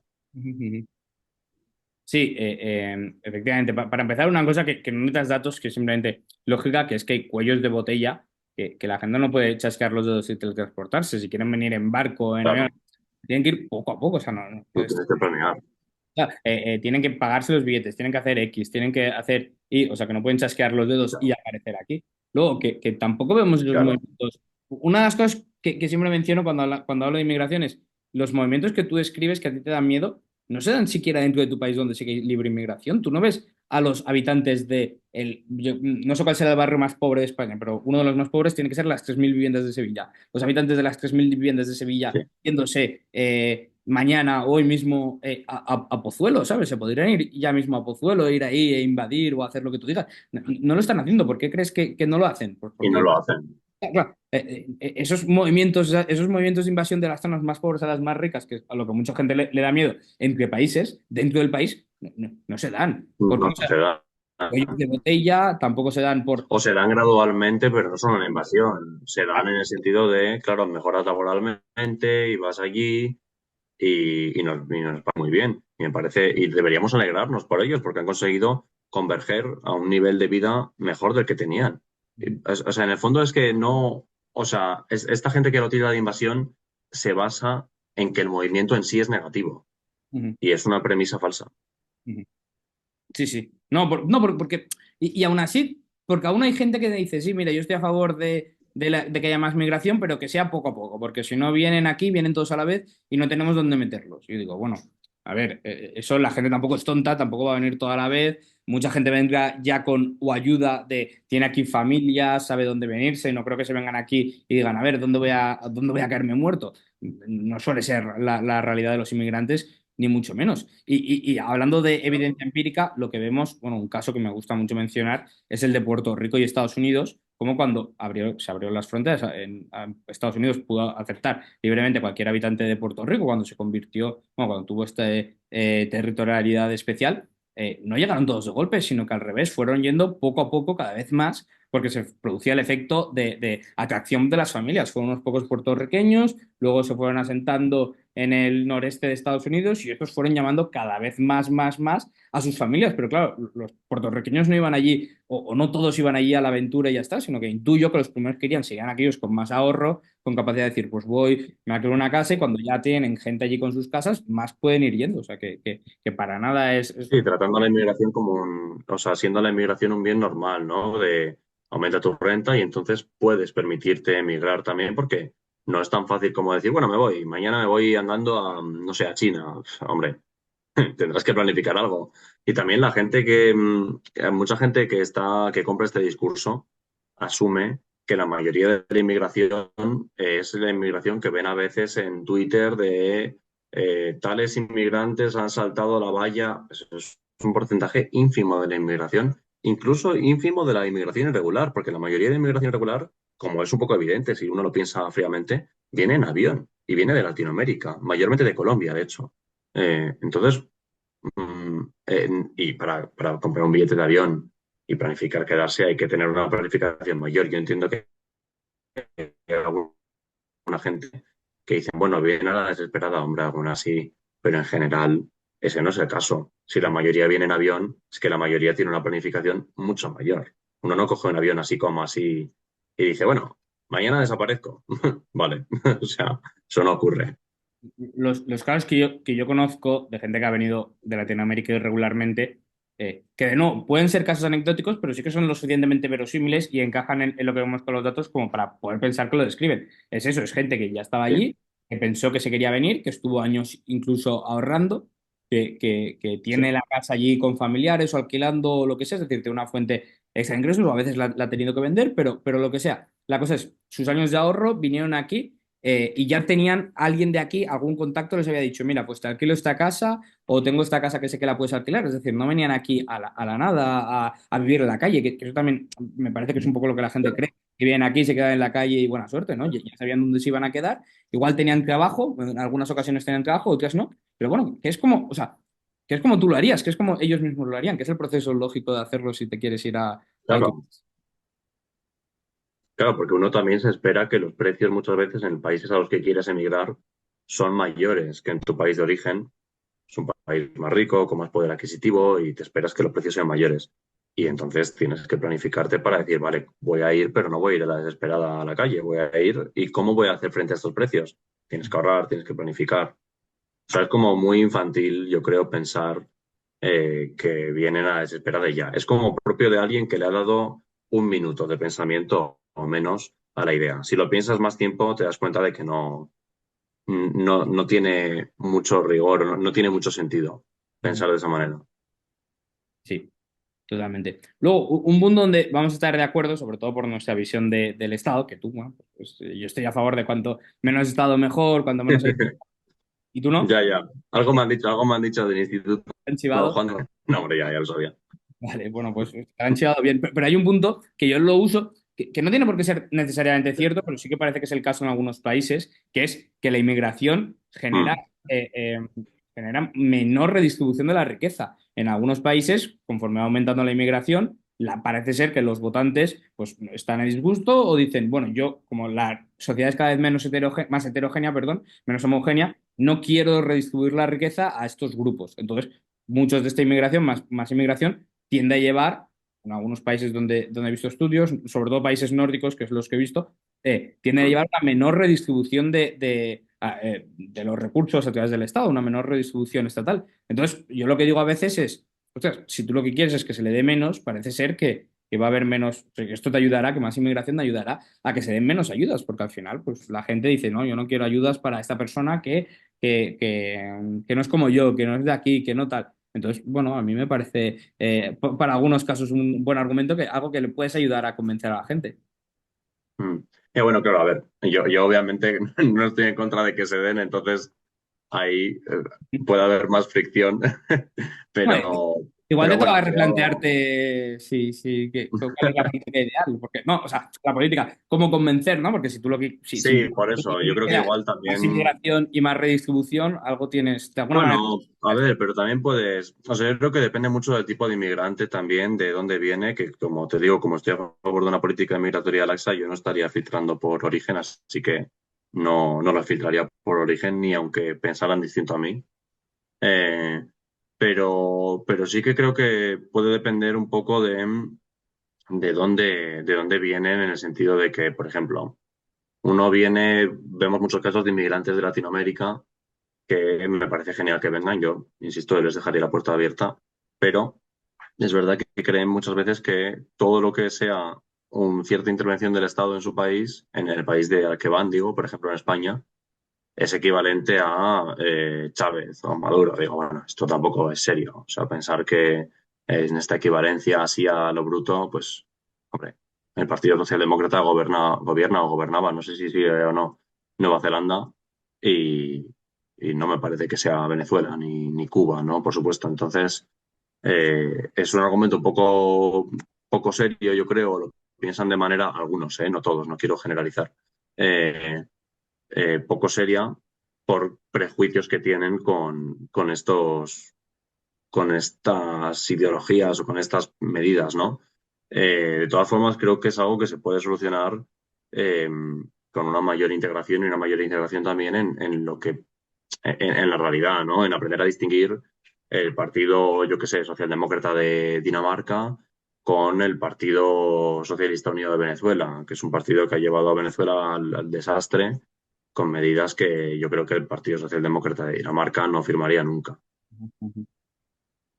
[SPEAKER 1] Sí, efectivamente. Para empezar, una cosa que no necesitas datos, que es simplemente lógica, que es que hay cuellos de botella que la gente no puede chasquear los dedos y teletransportarse. Si quieren venir en barco o en avión,
[SPEAKER 2] Claro,
[SPEAKER 1] tienen que ir poco a poco. O sea, no
[SPEAKER 2] lo
[SPEAKER 1] puedes.
[SPEAKER 2] tienes que planear.
[SPEAKER 1] Tienen que pagarse los billetes, tienen que hacer X, tienen que hacer Y, o sea, que no pueden chasquear los dedos y aparecer aquí. Luego, que tampoco vemos los
[SPEAKER 2] Claro,
[SPEAKER 1] movimientos. Una de las cosas que siempre menciono cuando hablo de inmigración es los movimientos que tú describes que a ti te dan miedo, no se dan siquiera dentro de tu país donde sí que hay libre inmigración. Tú no ves a los habitantes no sé cuál será el barrio más pobre de España, pero uno de los más pobres tiene que ser las 3.000 viviendas de Sevilla. Los habitantes de las 3.000 viviendas de Sevilla
[SPEAKER 2] sí.
[SPEAKER 1] yéndose mañana, hoy mismo, a Pozuelo, ¿sabes? Se podrían ir ya mismo a Pozuelo, ir ahí e invadir o hacer lo que tú digas. No, no lo están haciendo. ¿Por qué crees que no lo hacen? Pues
[SPEAKER 2] Y no
[SPEAKER 1] porque,
[SPEAKER 2] lo hacen.
[SPEAKER 1] claro, esos movimientos de invasión de las zonas más pobres a las más ricas, que es a lo que mucha gente le da miedo entre países, dentro del país, no se dan. Porque
[SPEAKER 2] No
[SPEAKER 1] no se dan
[SPEAKER 2] se da.
[SPEAKER 1] cuellos de botella, tampoco se dan por.
[SPEAKER 2] O se dan gradualmente, pero no son una invasión. Se dan en el sentido de, claro, mejoras laboralmente y vas allí y nos va muy bien. Y me parece, y deberíamos alegrarnos por ellos porque han conseguido converger a un nivel de vida mejor del que tenían. O sea, en el fondo es que no, o sea, esta gente que lo tira de invasión se basa en que el movimiento en sí es negativo
[SPEAKER 1] Ujú,
[SPEAKER 2] y es una premisa falsa.
[SPEAKER 1] ujú. Sí, sí. No, no porque. Y aún así, porque aún hay gente que dice, sí, mira, yo estoy a favor de que haya más migración, pero que sea poco a poco, porque si no vienen aquí, vienen todos a la vez y no tenemos dónde meterlos. Y yo digo, bueno, a ver, eso la gente tampoco es tonta, tampoco va a venir toda a la vez. Mucha gente vendrá ya con o ayuda tiene aquí familia, sabe dónde venirse, no creo que se vengan aquí y digan, a ver, ¿dónde voy a caerme muerto? No suele ser la realidad de los inmigrantes ni mucho menos. Y hablando de evidencia empírica, lo que vemos, bueno, un caso que me gusta mucho mencionar es el de Puerto Rico y Estados Unidos, como cuando se abrieron las fronteras, Estados Unidos pudo aceptar libremente cualquier habitante de Puerto Rico cuando se convirtió, bueno, cuando tuvo esta territorialidad especial. No llegaron todos de golpe, sino que al revés, fueron yendo poco a poco, cada vez más, porque se producía el efecto de atracción de las familias. Fueron unos pocos puertorriqueños, luego se fueron asentando en el noreste de Estados Unidos y estos fueron llamando cada vez más a sus familias. Pero claro, los puertorriqueños no iban allí, o no todos iban allí a la aventura y ya está, sino que intuyo que los primeros que irían serían aquellos con más ahorro, con capacidad de decir, pues voy, me alquilo una casa y cuando ya tienen gente allí con sus casas, más pueden ir yendo. O sea, que para nada es.
[SPEAKER 2] Sí, tratando a la inmigración como o sea, siendo la inmigración un bien normal, ¿no? De aumenta tu renta y entonces puedes permitirte emigrar también porque no es tan fácil como decir, bueno, me voy, mañana me voy andando a, no sé, a China. Hombre, tendrás que planificar algo. Y también la gente mucha gente que compra este discurso asume que la mayoría de la inmigración es la inmigración que ven a veces en Twitter de tales inmigrantes han saltado la valla. Eso es un porcentaje ínfimo de la inmigración, incluso ínfimo de la inmigración irregular, porque la mayoría de la inmigración irregular, como es un poco evidente si uno lo piensa fríamente, viene en avión y viene de Latinoamérica, mayormente de Colombia, de hecho. Entonces, y para comprar un billete de avión y planificar quedarse hay que tener una planificación mayor. Yo entiendo que hay alguna gente que dice, bueno, viene a la desesperada, hombre, aún así, pero en general ese no es el caso. Si la mayoría viene en avión, es que la mayoría tiene una planificación mucho mayor. Uno no coge un avión así como así y dice, bueno, mañana desaparezco. Vale, o sea, eso no ocurre.
[SPEAKER 1] Los casos que yo conozco de gente que ha venido de Latinoamérica irregularmente, que no, pueden ser casos anecdóticos, pero sí que son lo suficientemente verosímiles y encajan en lo que vemos con los datos como para poder pensar que lo describen. Es eso, es gente que ya estaba
[SPEAKER 2] Sí,
[SPEAKER 1] allí, que pensó que se quería venir, que estuvo años incluso ahorrando, que
[SPEAKER 2] sí.
[SPEAKER 1] tiene la casa allí con familiares o alquilando o lo que sea, es decir, tiene una fuente extra de ingresos o a veces la ha tenido que vender, pero lo que sea. La cosa es, sus años de ahorro vinieron aquí y ya tenían alguien de aquí, algún contacto les había dicho, mira, pues te alquilo esta casa o tengo esta casa que sé que la puedes alquilar. Es decir, no venían aquí a la nada a vivir en la calle, que eso también me parece que es un poco lo que la gente cree, que vienen aquí, se quedan en la calle y buena suerte, ¿no? Ya sabían dónde se iban a quedar. Igual tenían trabajo, en algunas ocasiones tenían trabajo, otras no, pero bueno, que es como, o sea, Que es como tú lo harías, que es como ellos mismos lo harían, que es el proceso lógico de hacerlo si te quieres ir a otro.
[SPEAKER 2] Claro, claro, porque uno también se espera que los precios muchas veces en países a los que quieres emigrar son mayores que en tu país de origen. Es un país más rico, con más poder adquisitivo y te esperas que los precios sean mayores. Y entonces tienes que planificarte para decir, vale, voy a ir, pero no voy a ir a la desesperada a la calle, voy a ir. ¿Y cómo voy a hacer frente a estos precios? Tienes que ahorrar, tienes que planificar. O sea, es como muy infantil, yo creo, pensar que vienen a la desesperada y ya. Es como propio de alguien que le ha dado un minuto de pensamiento o menos a la idea. Si lo piensas más tiempo, te das cuenta de que no tiene mucho rigor, no tiene mucho sentido
[SPEAKER 1] Ujú.
[SPEAKER 2] pensar de esa manera.
[SPEAKER 1] Sí, totalmente. Luego, un mundo donde vamos a estar de acuerdo, sobre todo por nuestra visión del Estado, que tú, bueno, pues, yo estoy a favor de cuanto menos Estado mejor, cuanto menos hay. ¿Y tú no?
[SPEAKER 2] Ya, ya. Algo me han dicho del instituto.
[SPEAKER 1] ¿Han
[SPEAKER 2] Bueno,
[SPEAKER 1] chivado?
[SPEAKER 2] Juan, no, hombre, ya lo sabía.
[SPEAKER 1] Vale, bueno, pues te han chivado bien. Pero hay un punto que yo lo uso, que no tiene por qué ser necesariamente cierto, pero sí que parece que es el caso en algunos países, que es que la inmigración
[SPEAKER 2] Mm,
[SPEAKER 1] genera menor redistribución de la riqueza. En algunos países, conforme va aumentando la inmigración, parece ser que los votantes pues, están a disgusto o dicen, bueno, yo, como la sociedad es cada vez más heterogénea, perdón, menos homogénea, no quiero redistribuir la riqueza a estos grupos. Entonces, muchos de esta inmigración, más inmigración, tiende a llevar, en algunos países donde he visto estudios, sobre todo países nórdicos, que es los que he visto, tiende a
[SPEAKER 2] mm,
[SPEAKER 1] llevar una menor redistribución de los recursos a través del Estado, una menor redistribución estatal. Entonces, yo lo que digo a veces es, ostras, si tú lo que quieres es que se le dé menos, parece ser que va a haber menos, o sea, que esto te ayudará, que más inmigración te ayudará a que se den menos ayudas, porque al final, pues la gente dice, no, yo no quiero ayudas para esta persona que no es como yo, que no es de aquí, que no tal. Entonces, bueno, a mí me parece, para algunos casos, un buen argumento, que algo que le puedes ayudar a convencer a la gente.
[SPEAKER 2] mm. Y bueno, claro, a ver, yo obviamente no estoy en contra de que se den, entonces ahí puede haber más fricción,
[SPEAKER 1] Hombre,
[SPEAKER 2] pero,
[SPEAKER 1] igual te
[SPEAKER 2] pero
[SPEAKER 1] toca
[SPEAKER 2] bueno, creo.
[SPEAKER 1] replantearte cuál es la política ideal, porque no, o sea, la política, cómo convencer, ¿no? Porque si tú lo que, si
[SPEAKER 2] Sí, por
[SPEAKER 1] lo que
[SPEAKER 2] eso, yo
[SPEAKER 1] quieres
[SPEAKER 2] creo que
[SPEAKER 1] es
[SPEAKER 2] igual
[SPEAKER 1] más
[SPEAKER 2] también.
[SPEAKER 1] inmigración y más redistribución, algo tienes, de alguna manera.
[SPEAKER 2] Bueno, a ver, pero también puedes, o sea, yo creo que depende mucho del tipo de inmigrante también, de dónde viene, que como te digo, como estoy a favor de una política migratoria laxa, yo no estaría filtrando por origen, así que no la filtraría por origen ni aunque pensaran distinto a mí. Eh, pero sí que creo que puede depender un poco de dónde vienen en el sentido de que, por ejemplo, vemos muchos casos de inmigrantes de Latinoamérica que me parece genial que vengan. Yo, insisto, les dejaría la puerta abierta, pero es verdad que creen muchas veces que todo lo que sea cierta intervención del Estado en su país, en el país de al que van, digo, por ejemplo en España, es equivalente a Chávez o Maduro. Digo, bueno, esto tampoco es serio. O sea, pensar que en esta equivalencia así a lo bruto, pues, hombre, el Partido Socialdemócrata gobierna o gobernaba, no sé si sigue o no, Nueva Zelanda, y, y no me parece que sea Venezuela ni Cuba, ¿no? Por supuesto. Entonces, es un argumento poco serio, yo creo, lo piensan de manera, algunos, no todos, no quiero generalizar. Eh, Poco seria por prejuicios que tienen con estas ideologías o con estas medidas, ¿no? De todas formas, creo que es algo que se puede solucionar eh, con una mayor integración y una mayor integración también en la realidad, ¿no? En aprender a distinguir el partido, yo qué sé, socialdemócrata de Dinamarca con el Partido Socialista Unido de Venezuela, que es un partido que ha llevado a Venezuela al desastre con medidas que yo creo que el Partido Socialdemócrata de Dinamarca no firmaría nunca.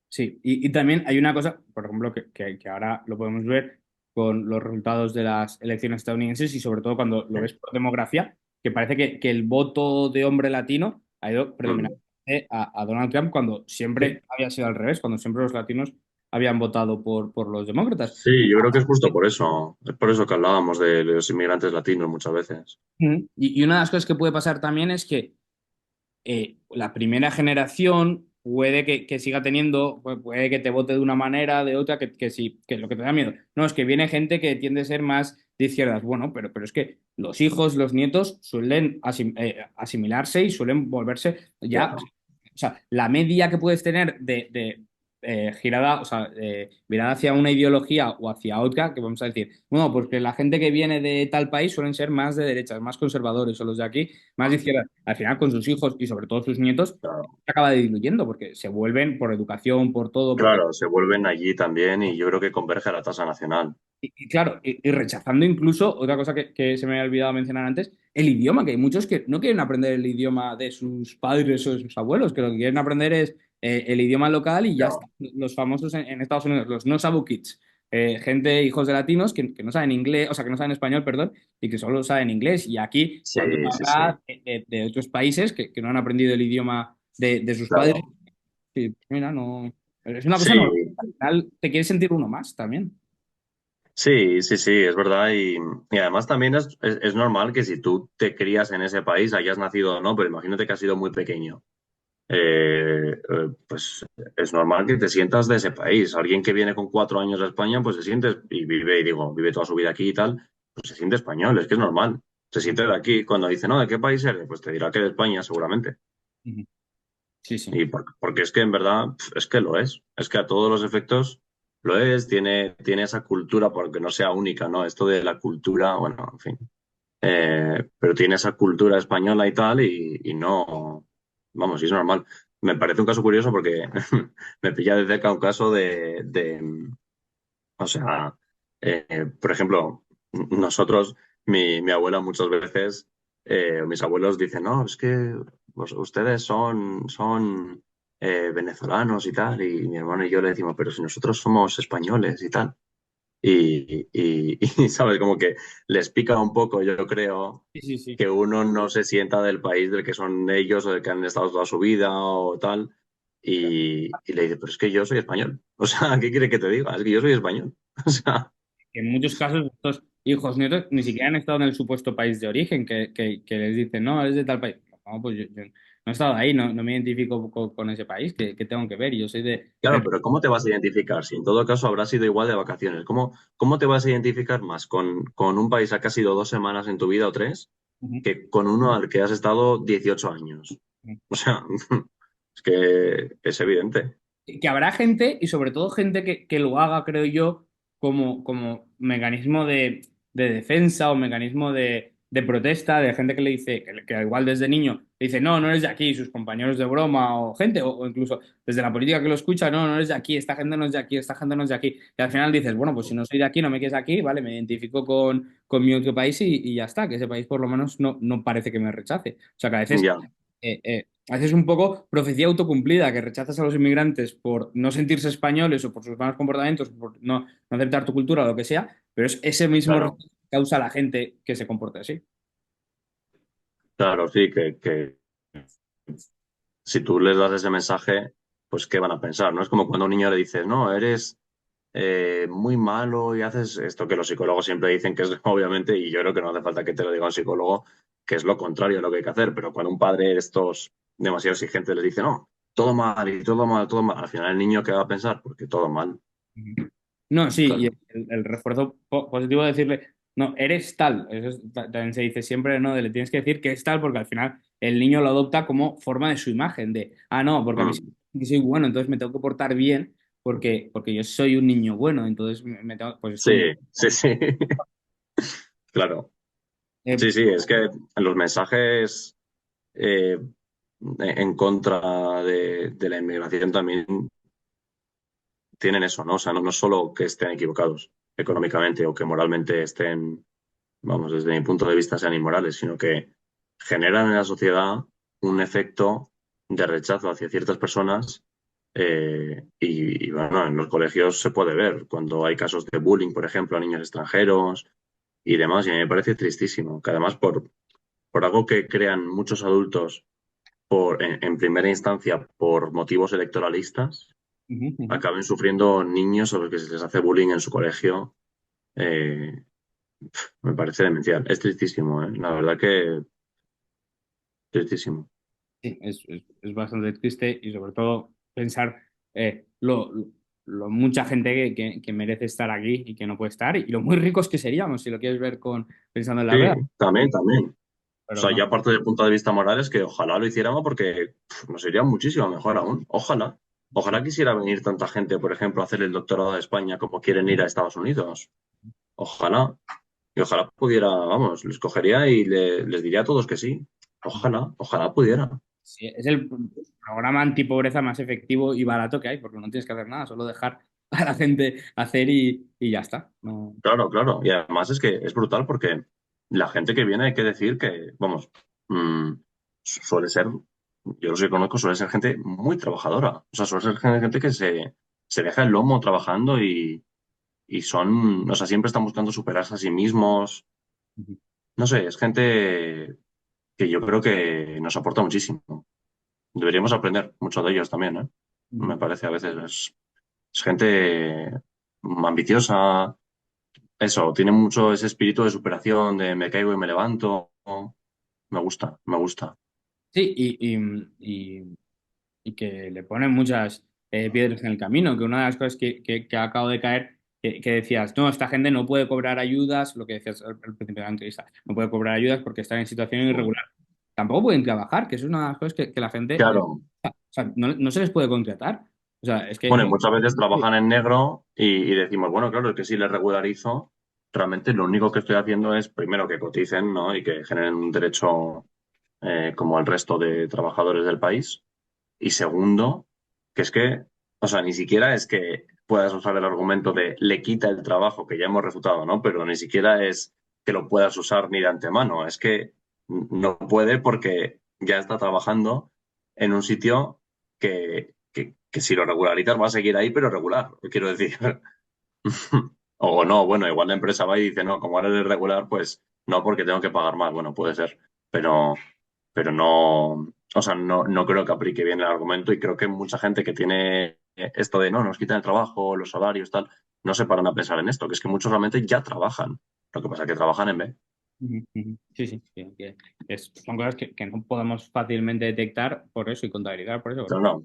[SPEAKER 1] Sí, y también hay una cosa, por ejemplo, que ahora lo podemos ver con los resultados de las elecciones estadounidenses y sobre todo cuando lo ves por demografía, que parece que el voto de hombre latino ha ido
[SPEAKER 2] Mm.
[SPEAKER 1] predominantemente a Donald Trump cuando siempre había sido al revés, cuando siempre los latinos habían votado por los demócratas.
[SPEAKER 2] Sí, yo creo que es justo por eso. Es por eso que hablábamos de los inmigrantes latinos muchas veces.
[SPEAKER 1] Ujú. Y una de las cosas que puede pasar también es que la primera generación puede que siga teniendo, puede que te vote de una manera, de otra, que sí, que es lo que te da miedo. No, es que viene gente que tiende a ser más de izquierdas. Bueno, pero es que los hijos, los nietos suelen asimilarse y suelen volverse ya.
[SPEAKER 2] Claro.
[SPEAKER 1] o sea, la media que puedes tener girada, o sea, virada hacia una ideología o hacia otra, que vamos a decir, bueno, porque la gente que viene de tal país suelen ser más de derechas, más conservadores, o los de aquí, más de izquierda. Al final, con sus hijos y sobre todo sus nietos,
[SPEAKER 2] Claro,
[SPEAKER 1] se acaba diluyendo porque se vuelven por educación, por todo, porque
[SPEAKER 2] claro, se vuelven allí también y yo creo que converge a la tasa nacional.
[SPEAKER 1] y claro, y rechazando incluso, otra cosa que se me había olvidado mencionar antes, el idioma, que hay muchos que no quieren aprender el idioma de sus padres o de sus abuelos, que lo que quieren aprender es el idioma local y ya
[SPEAKER 2] Ya.
[SPEAKER 1] está. Los famosos en Estados Unidos, los no sabu kids, gente, hijos de latinos que no saben inglés, o sea, que no saben español, perdón, y que solo saben inglés. Y aquí,
[SPEAKER 2] Sí,
[SPEAKER 1] cuando uno
[SPEAKER 2] sí, sí.
[SPEAKER 1] habla de otros países que no han aprendido el idioma de sus padres,
[SPEAKER 2] Claro.
[SPEAKER 1] sí, pues mira, no, es una cosa normal.
[SPEAKER 2] Sí,
[SPEAKER 1] Al final te quieres sentir uno más también.
[SPEAKER 2] sí, sí, sí, es verdad. Y además también es normal que si tú te crías en ese país, hayas nacido o no, pero imagínate que has sido muy pequeño. Pues es normal que te sientas de ese país. Alguien que viene con 4 años a España, pues se siente y vive, y digo, vive toda su vida aquí y tal, pues se siente español, es que es normal. Se siente de aquí. Cuando dice, no, ¿de qué país eres? Pues te dirá que de España, seguramente.
[SPEAKER 1] Ujú. Sí, sí.
[SPEAKER 2] Y porque es que en verdad es que lo es. Es que a todos los efectos lo es, tiene esa cultura, porque no sea única, ¿no? Esto de la cultura, bueno, en fin. Pero tiene esa cultura española y tal, y no, vamos, y es normal. Me parece un caso curioso porque me pilla de cerca un caso o sea, por ejemplo, nosotros, mi abuela muchas veces, mis abuelos dicen, no, es que ustedes son venezolanos y tal, y mi hermano y yo le decimos, pero si nosotros somos españoles y tal. Y, ¿sabes? Como que les pica un poco, yo creo,
[SPEAKER 1] Sí, sí, sí.
[SPEAKER 2] que uno no se sienta del país del que son ellos o del que han estado toda su vida o tal. Y le dice, pero es que yo soy español. O sea, ¿qué quiere que te diga? Es que yo soy español. O sea,
[SPEAKER 1] En muchos casos, estos hijos nietos ni siquiera han estado en el supuesto país de origen, que les dicen, no, eres de tal país. No, pues yo no he estado ahí, no me identifico con ese país, que tengo que ver. Yo soy
[SPEAKER 2] claro, pero ¿cómo te vas a identificar? Si en todo caso habrás ido igual de vacaciones. ¿Cómo te vas a identificar más con un país al que has ido 2 semanas en tu vida o tres
[SPEAKER 1] Ujú,
[SPEAKER 2] que con uno al que has estado 18 años?
[SPEAKER 1] ujú.
[SPEAKER 2] O sea, es que es evidente.
[SPEAKER 1] Que habrá gente, y sobre todo gente que lo haga, creo yo, como mecanismo de defensa o mecanismo de protesta, de gente que le dice, que igual desde niño le dice, no, no eres de aquí, sus compañeros de broma o gente, o incluso desde la política que lo escucha, no, no eres de aquí, esta gente no es de aquí, esta gente no es de aquí. Y al final dices, bueno, pues si no soy de aquí, no me quedes aquí, vale, me identifico con mi otro país y ya está, que ese país por lo menos no parece que me rechace. O sea que a veces
[SPEAKER 2] Ya.
[SPEAKER 1] haces un poco profecía autocumplida, que rechazas a los inmigrantes por no sentirse españoles o por sus malos comportamientos, por no aceptar tu cultura o lo que sea, pero es ese mismo
[SPEAKER 2] Claro,
[SPEAKER 1] rechazo que causa a la gente que se comporta así.
[SPEAKER 2] claro, sí, que si tú les das ese mensaje, pues ¿qué van a pensar? ¿No? Es como cuando a un niño le dices, no, eres muy malo y haces esto que los psicólogos siempre dicen que es obviamente, y yo creo que no hace falta que te lo diga un psicólogo, que es lo contrario de lo que hay que hacer, pero cuando un padre de estos demasiado exigentes les dice, no, todo mal y todo mal, todo mal, al final el niño ¿qué va a pensar? Porque todo mal,
[SPEAKER 1] Ujú. No, sí, y
[SPEAKER 2] claro.
[SPEAKER 1] el refuerzo positivo de decirle, no, eres tal, también se dice siempre, no, le tienes que decir que es tal, porque al final el niño lo adopta como forma de su imagen, de, no, porque a mí sí
[SPEAKER 2] Mm.
[SPEAKER 1] que soy bueno, entonces me tengo que portar bien, porque yo soy un niño bueno, entonces pues
[SPEAKER 2] Sí,
[SPEAKER 1] estoy...
[SPEAKER 2] sí, sí, claro.
[SPEAKER 1] Eh,
[SPEAKER 2] Sí, sí, es que los mensajes eh, en contra de la inmigración también tienen eso, ¿no? O sea, no solo que estén equivocados económicamente o que moralmente estén, vamos, desde mi punto de vista sean inmorales, sino que generan en la sociedad un efecto de rechazo hacia ciertas personas. Y bueno, en los colegios se puede ver cuando hay casos de bullying, por ejemplo, a niños extranjeros y demás, y a mí me parece tristísimo, que además por algo que crean muchos adultos en primera instancia por motivos electoralistas,
[SPEAKER 1] ujú, ujú.
[SPEAKER 2] acaben sufriendo niños a los que se les hace bullying en su colegio. eh, Me parece demencial. Es tristísimo, ¿eh? La verdad que tristísimo.
[SPEAKER 1] Sí, es bastante triste y sobre todo pensar lo mucha gente que merece estar aquí y que no puede estar y lo muy ricos que seríamos si lo quieres ver pensando en la
[SPEAKER 2] Sí,
[SPEAKER 1] verdad.
[SPEAKER 2] también, también. O
[SPEAKER 1] pero
[SPEAKER 2] sea, ya
[SPEAKER 1] no.
[SPEAKER 2] aparte del punto de vista moral es que ojalá lo hiciéramos porque nos iría muchísimo mejor aún. Ojalá. Ojalá quisiera venir tanta gente, por ejemplo, a hacer el doctorado de España como quieren ir a Estados Unidos. Ojalá. Y ojalá pudiera, vamos, les cogería y les diría a todos que sí. Ojalá, ojalá pudiera.
[SPEAKER 1] Sí, es el programa antipobreza más efectivo y barato que hay, porque no tienes que hacer nada, solo dejar a la gente hacer y ya está. No.
[SPEAKER 2] Claro, claro. Y además es que es brutal porque la gente que viene, hay que decir que, vamos, mm, suele ser, yo los que conozco, suele ser gente muy trabajadora. O sea, suele ser gente que se deja el lomo trabajando y son, o sea, siempre están buscando superarse a sí mismos. No sé, es gente que yo creo que nos aporta muchísimo. Deberíamos aprender mucho de ellos también, ¿eh? Me parece a veces es gente ambiciosa. Eso, tiene mucho ese espíritu de superación, de me caigo y me levanto. Me gusta, me gusta.
[SPEAKER 1] Sí, y que le ponen muchas piedras en el camino, que una de las cosas que acabo de caer, que decías, no, esta gente no puede cobrar ayudas, lo que decías al principio de la entrevista, no puede cobrar ayudas porque están en situación irregular. Tampoco pueden trabajar, que eso es una de las cosas que la gente,
[SPEAKER 2] Claro.
[SPEAKER 1] o sea, no se les puede contratar. O sea, es que
[SPEAKER 2] Bueno, y muchas veces trabajan en negro y decimos, bueno, claro, es que si les regularizo, realmente lo único que estoy haciendo es, primero, que coticen, ¿no? Y que generen un derecho como el resto de trabajadores del país. Y segundo, que es que, o sea, ni siquiera es que puedas usar el argumento de le quita el trabajo, que ya hemos refutado, ¿no? Pero ni siquiera es que lo puedas usar ni de antemano. Es que no puede porque ya está trabajando en un sitio que si lo regularizas va a seguir ahí, pero regular, quiero decir. O no, bueno, igual la empresa va y dice, no, como ahora eres regular, pues no, porque tengo que pagar más. Bueno, puede ser. Pero no, o sea, no creo que aplique bien el argumento y creo que mucha gente que tiene esto de no, nos quitan el trabajo, los salarios, tal, no se paran a pensar en esto, que es que muchos realmente ya trabajan. Lo que pasa es que trabajan en B.
[SPEAKER 1] ujú, ujú. Sí, sí, sí, son cosas que no podemos fácilmente detectar por eso y contabilizar por eso.
[SPEAKER 2] Pero no.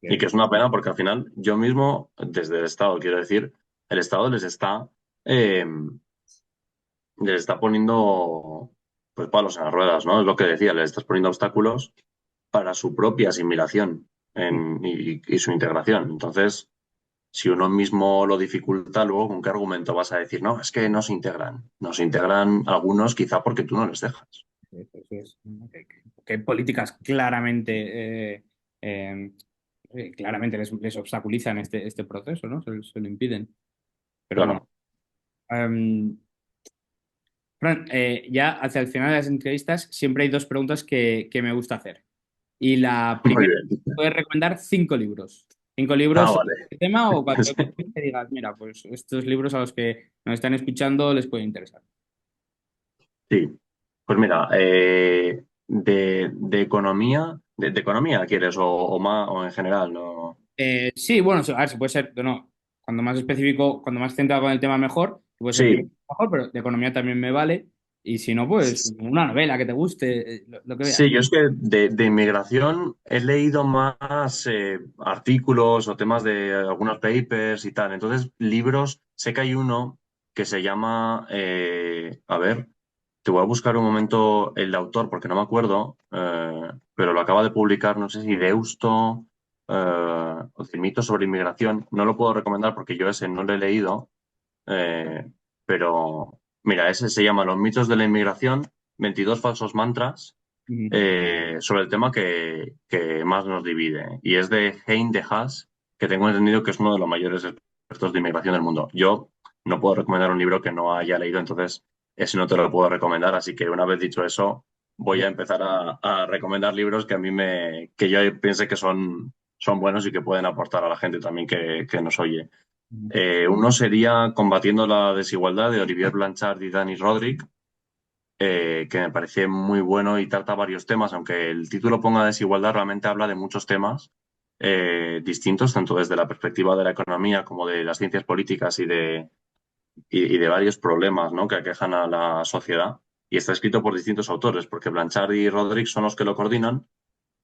[SPEAKER 2] Y que es una pena porque al final yo mismo, desde el Estado, quiero decir, el Estado les está poniendo pues palos en las ruedas, ¿no? Es lo que decía, les estás poniendo obstáculos para su propia asimilación y su integración. Entonces, si uno mismo lo dificulta, luego, ¿con qué argumento vas a decir, no, es que no se integran? No se integran algunos quizá porque tú no les dejas.
[SPEAKER 1] Eso es, ¿no? Que hay políticas claramente, claramente les obstaculizan este proceso, ¿no? Se lo impiden. Pero bueno.
[SPEAKER 2] Claro.
[SPEAKER 1] Em, Fran, ya hacia el final de las entrevistas siempre hay dos preguntas que me gusta hacer. Y la
[SPEAKER 2] Muy
[SPEAKER 1] primera,
[SPEAKER 2] bien.
[SPEAKER 1] puedes recomendar 5 libros. Cinco
[SPEAKER 2] Ah,
[SPEAKER 1] libros sobre
[SPEAKER 2] vale.
[SPEAKER 1] este tema o cualquier cuestión que digas, mira, pues estos libros a los que nos están escuchando les puede interesar.
[SPEAKER 2] Sí. Pues mira, de economía, de economía quieres o más o en general, ¿no?
[SPEAKER 1] Sí, bueno, a ver, si puede ser, no, cuando más específico, cuando más centrado con el tema mejor, puede ser
[SPEAKER 2] Sí,
[SPEAKER 1] mejor, pero de economía también me vale. Y si no, pues una novela que te guste, lo que veas.
[SPEAKER 2] sí, yo es que de inmigración he leído más artículos o temas de algunos papers y tal. Entonces, libros, sé que hay uno que se llama, a ver, te voy a buscar un momento el autor porque no me acuerdo, pero lo acaba de publicar, no sé si Deusto o Cien sobre inmigración. No lo puedo recomendar porque yo ese no lo he leído, eh, pero mira, ese se llama Los mitos de la inmigración, 22 falsos mantras
[SPEAKER 1] Ujú,
[SPEAKER 2] sobre el tema que más nos divide. Y es de Hein de Haas, que tengo entendido que es uno de los mayores expertos de inmigración del mundo. Yo no puedo recomendar un libro que no haya leído, entonces ese no te lo puedo recomendar. Así que una vez dicho eso, voy a empezar a recomendar libros que a mí que yo piense que son buenos y que pueden aportar a la gente también que nos oye.
[SPEAKER 1] ujú.
[SPEAKER 2] Uno sería Combatiendo la desigualdad de Olivier Blanchard y Dani Rodrik, que me parece muy bueno y trata varios temas, aunque el título ponga desigualdad, realmente habla de muchos temas distintos, tanto desde la perspectiva de la economía como de las ciencias políticas y de varios problemas, ¿no?, que aquejan a la sociedad. Y está escrito por distintos autores, porque Blanchard y Rodrik son los que lo coordinan,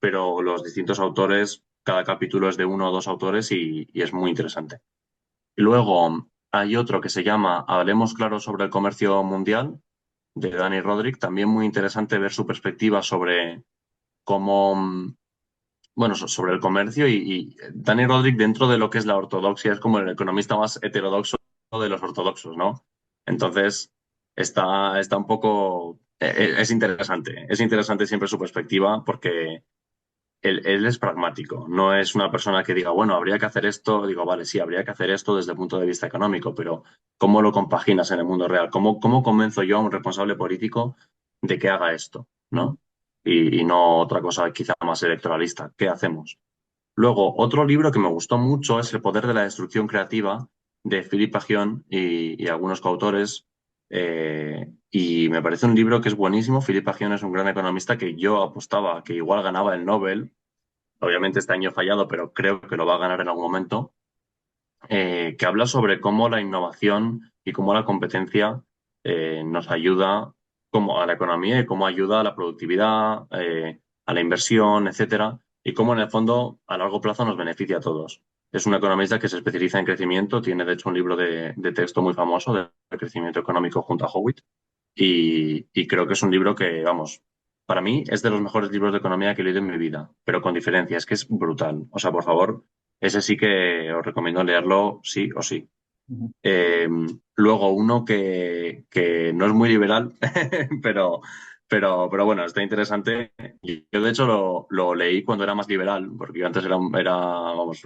[SPEAKER 2] pero los distintos autores, cada capítulo es de uno o dos autores y es muy interesante. Y luego hay otro que se llama Hablemos claro sobre el comercio mundial, de Dani Rodrik, también muy interesante ver su perspectiva sobre cómo, bueno, sobre el comercio y Dani Rodrik dentro de lo que es la ortodoxia es como el economista más heterodoxo de los ortodoxos, ¿no? Entonces, está un poco, es interesante siempre su perspectiva porque él es pragmático, no es una persona que diga, bueno, habría que hacer esto, digo, vale, sí, habría que hacer esto desde el punto de vista económico, pero ¿cómo lo compaginas en el mundo real? ¿Cómo convenzo yo a un responsable político de que haga esto, ¿no? Y no otra cosa quizá más electoralista. ¿Qué hacemos? Luego, otro libro que me gustó mucho es El poder de la destrucción creativa de Philippe Aghion y algunos coautores. Y me parece un libro que es buenísimo. Philippe Aghion es un gran economista que yo apostaba que igual ganaba el Nobel. Obviamente este año ha fallado, pero creo que lo va a ganar en algún momento. Que habla sobre cómo la innovación y cómo la competencia nos ayuda como a la economía y cómo ayuda a la productividad, a la inversión, etcétera, y cómo en el fondo a largo plazo nos beneficia a todos. Es un economista que se especializa en crecimiento, tiene de hecho un libro de texto muy famoso de crecimiento económico junto a Howitt, y creo que es un libro que, vamos, para mí es de los mejores libros de economía que he leído en mi vida, pero con diferencia, es que es brutal. O sea, por favor, ese sí que os recomiendo leerlo sí o sí.
[SPEAKER 1] Ujú.
[SPEAKER 2] Eh, Luego uno que no es muy liberal, pero, pero bueno, está interesante. Yo de hecho lo leí cuando era más liberal, porque yo antes vamos,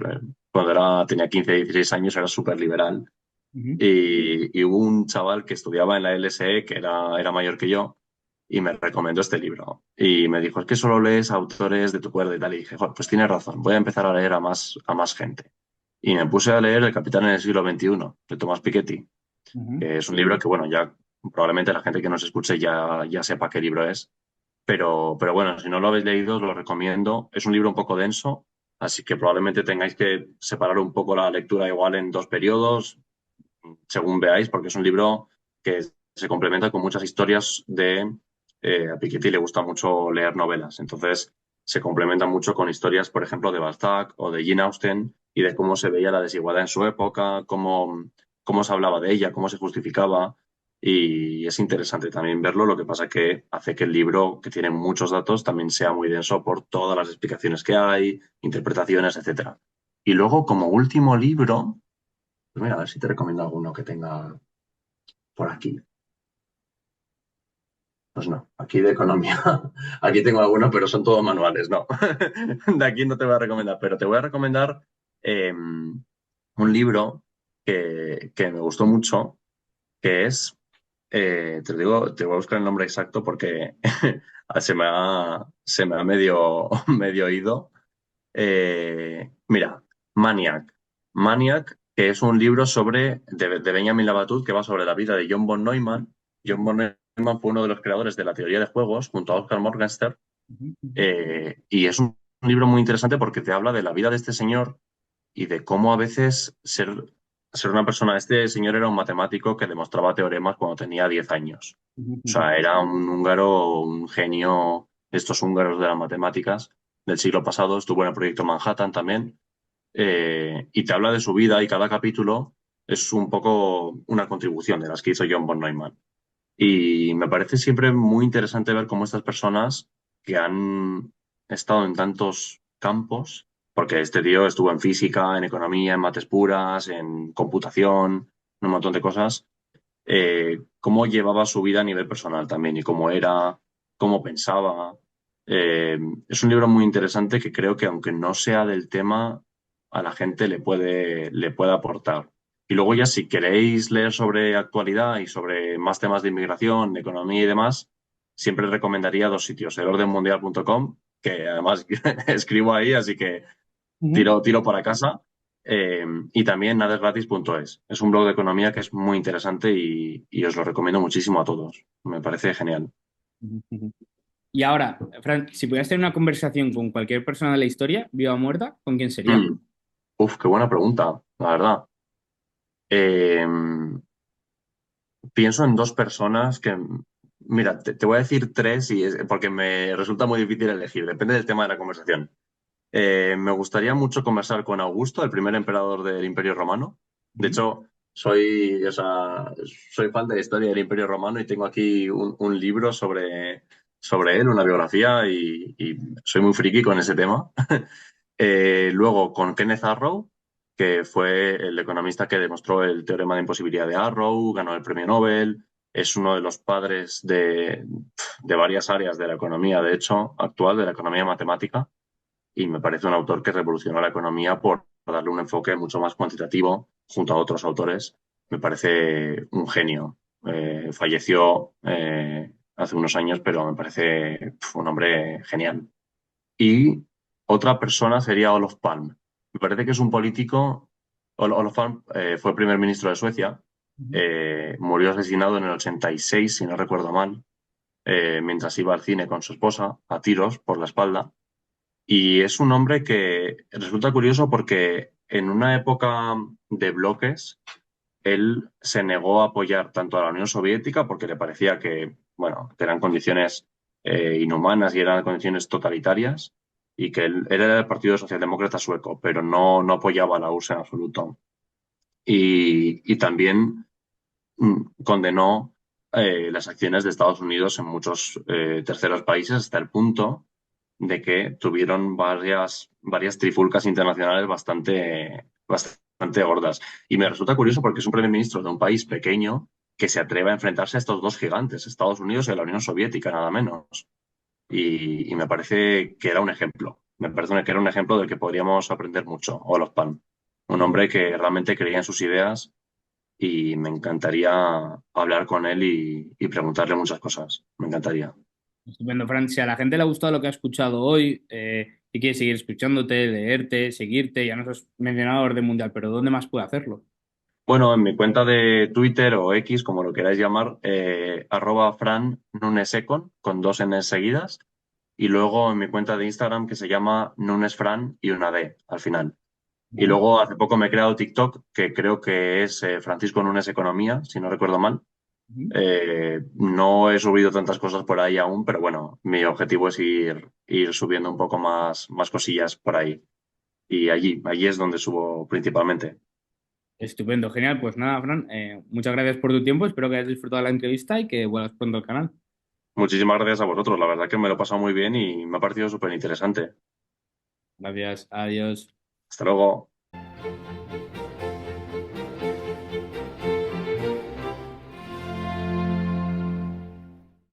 [SPEAKER 2] cuando tenía 15 16 años era súper liberal.
[SPEAKER 1] Ujú.
[SPEAKER 2] Y hubo un chaval que estudiaba en la LSE, que era mayor que yo, y me recomendó este libro. Y me dijo, es que solo lees autores de tu cuerda y tal. Y dije, "Joder, pues tienes razón, voy a empezar a leer a más gente. Y me puse a leer El Capitán en el siglo XXI, de Tomás Piketty,
[SPEAKER 1] Ujú.
[SPEAKER 2] que es un libro que, bueno, ya probablemente la gente que nos escuche ya sepa qué libro es. Pero bueno, si no lo habéis leído, os lo recomiendo. Es un libro un poco denso, así que probablemente tengáis que separar un poco la lectura igual en dos periodos, según veáis, porque es un libro que se complementa con muchas historias de... a Piketty le gusta mucho leer novelas, entonces se complementa mucho con historias, por ejemplo, de Balzac o de Jane Austen y de cómo se veía la desigualdad en su época, cómo se hablaba de ella, cómo se justificaba. Y es interesante también verlo, lo que pasa que hace que el libro, que tiene muchos datos, también sea muy denso por todas las explicaciones que hay, interpretaciones, etcétera. Y luego, como último libro, pues mira, a ver si te recomiendo alguno que tenga por aquí. Pues no, aquí de economía. Aquí tengo algunos, pero son todos manuales, no. De aquí no te voy a recomendar, pero te voy a recomendar un libro que me gustó mucho, que es, te lo digo, te voy a buscar el nombre exacto porque se me ha medio ido. Mira, Maniac. Maniac, que es un libro de Benjamin Labatut, que va sobre la vida de John von Neumann. John von Neumann fue uno de los creadores de la teoría de juegos, junto a Oscar Morgenstern,
[SPEAKER 1] Ujú.
[SPEAKER 2] y es un libro muy interesante porque te habla de la vida de este señor y de cómo a veces ser una persona. Este señor era un matemático que demostraba teoremas cuando tenía 10 años.
[SPEAKER 1] Ujú.
[SPEAKER 2] O
[SPEAKER 1] Ujú.
[SPEAKER 2] sea, era un húngaro, un genio, estos húngaros de las matemáticas del siglo pasado. Estuvo en el proyecto Manhattan también. Y te habla de su vida y cada capítulo es un poco una contribución de las que hizo John von Neumann. Y me parece siempre muy interesante ver cómo estas personas que han estado en tantos campos, porque este tío estuvo en física, en economía, en mates puras, en computación, en un montón de cosas, cómo llevaba su vida a nivel personal también y cómo era, cómo pensaba. Eh, es un libro muy interesante que creo que aunque no sea del tema, a la gente le puede aportar. Y luego ya si queréis leer sobre actualidad y sobre más temas de inmigración, de economía y demás, siempre recomendaría dos sitios, elordenmundial.com, que además escribo ahí, así que
[SPEAKER 1] Ujú.
[SPEAKER 2] tiro para casa, y también nadesgratis.es. Es un blog de economía que es muy interesante y os lo recomiendo muchísimo a todos. Me parece genial.
[SPEAKER 1] Ujú. Ujú. Y ahora, Fran, si pudieras tener una conversación con cualquier persona de la historia, viva o muerta, ¿con quién sería?
[SPEAKER 2] Mm. Uf, qué buena pregunta, la verdad. Eh, Pienso en dos personas que, mira, te voy a decir tres porque me resulta muy difícil elegir, depende del tema de la conversación. Me gustaría mucho conversar con Augusto, el primer emperador del Imperio Romano. De
[SPEAKER 1] Ujú.
[SPEAKER 2] hecho, o sea, soy fan de la historia del Imperio Romano y tengo aquí un libro sobre él, una biografía, y soy muy friki con ese tema. Luego con Kenneth Arrow, que fue el economista que demostró el teorema de imposibilidad de Arrow, ganó el premio Nobel, es uno de los padres de varias áreas de la economía, de hecho, actual, de la economía matemática, y me parece un autor que revolucionó la economía por darle un enfoque mucho más cuantitativo junto a otros autores. Me parece un genio. Falleció hace unos años, pero me parece un hombre genial. Y otra persona sería Olof Palme. Me parece que es un político. Olof Palme fue primer ministro de Suecia.
[SPEAKER 1] Ujú.
[SPEAKER 2] Murió asesinado en el 86, si no recuerdo mal, mientras iba al cine con su esposa, a tiros por la espalda. Y es un hombre que resulta curioso porque en una época de bloques, él se negó a apoyar tanto a la Unión Soviética porque le parecía que, bueno, que eran condiciones inhumanas y eran condiciones totalitarias, y que él era del Partido Socialdemócrata Sueco, pero no apoyaba a la URSS en absoluto. Y también condenó las acciones de Estados Unidos en muchos terceros países hasta el punto de que tuvieron varias trifulcas internacionales bastante gordas. Y me resulta curioso porque es un primer ministro de un país pequeño que se atreve a enfrentarse a estos dos gigantes, Estados Unidos y la Unión Soviética, nada menos. Y me parece que era un ejemplo. Me parece que era un ejemplo del que podríamos aprender mucho, Olof Palme. Un hombre que realmente creía en sus ideas, y me encantaría hablar con él y preguntarle muchas cosas. Me encantaría.
[SPEAKER 1] Estupendo, Fran. Si a la gente le ha gustado lo que ha escuchado hoy y quiere seguir escuchándote, leerte, seguirte, ya nos has mencionado orden mundial, pero ¿dónde más puede hacerlo?
[SPEAKER 2] Bueno, en mi cuenta de Twitter o X, como lo queráis llamar, @Fran Nunesecon, con dos N seguidas. Y luego en mi cuenta de Instagram, que se llama Nunesfran y una D al final. Y
[SPEAKER 1] Vale.
[SPEAKER 2] luego hace poco me he creado TikTok, que creo que es Francisco Nunes Economía, si no recuerdo mal.
[SPEAKER 1] Ujú.
[SPEAKER 2] No he subido tantas cosas por ahí aún, pero bueno, mi objetivo es ir subiendo un poco más cosillas por ahí. Y allí es donde subo principalmente.
[SPEAKER 1] Estupendo, genial. Pues nada, Fran, muchas gracias por tu tiempo. Espero que hayas disfrutado la entrevista y que vuelvas pronto al canal.
[SPEAKER 2] Muchísimas gracias a vosotros, la verdad que me lo he pasado muy bien y me ha parecido súper interesante.
[SPEAKER 1] Gracias, adiós.
[SPEAKER 2] Hasta luego.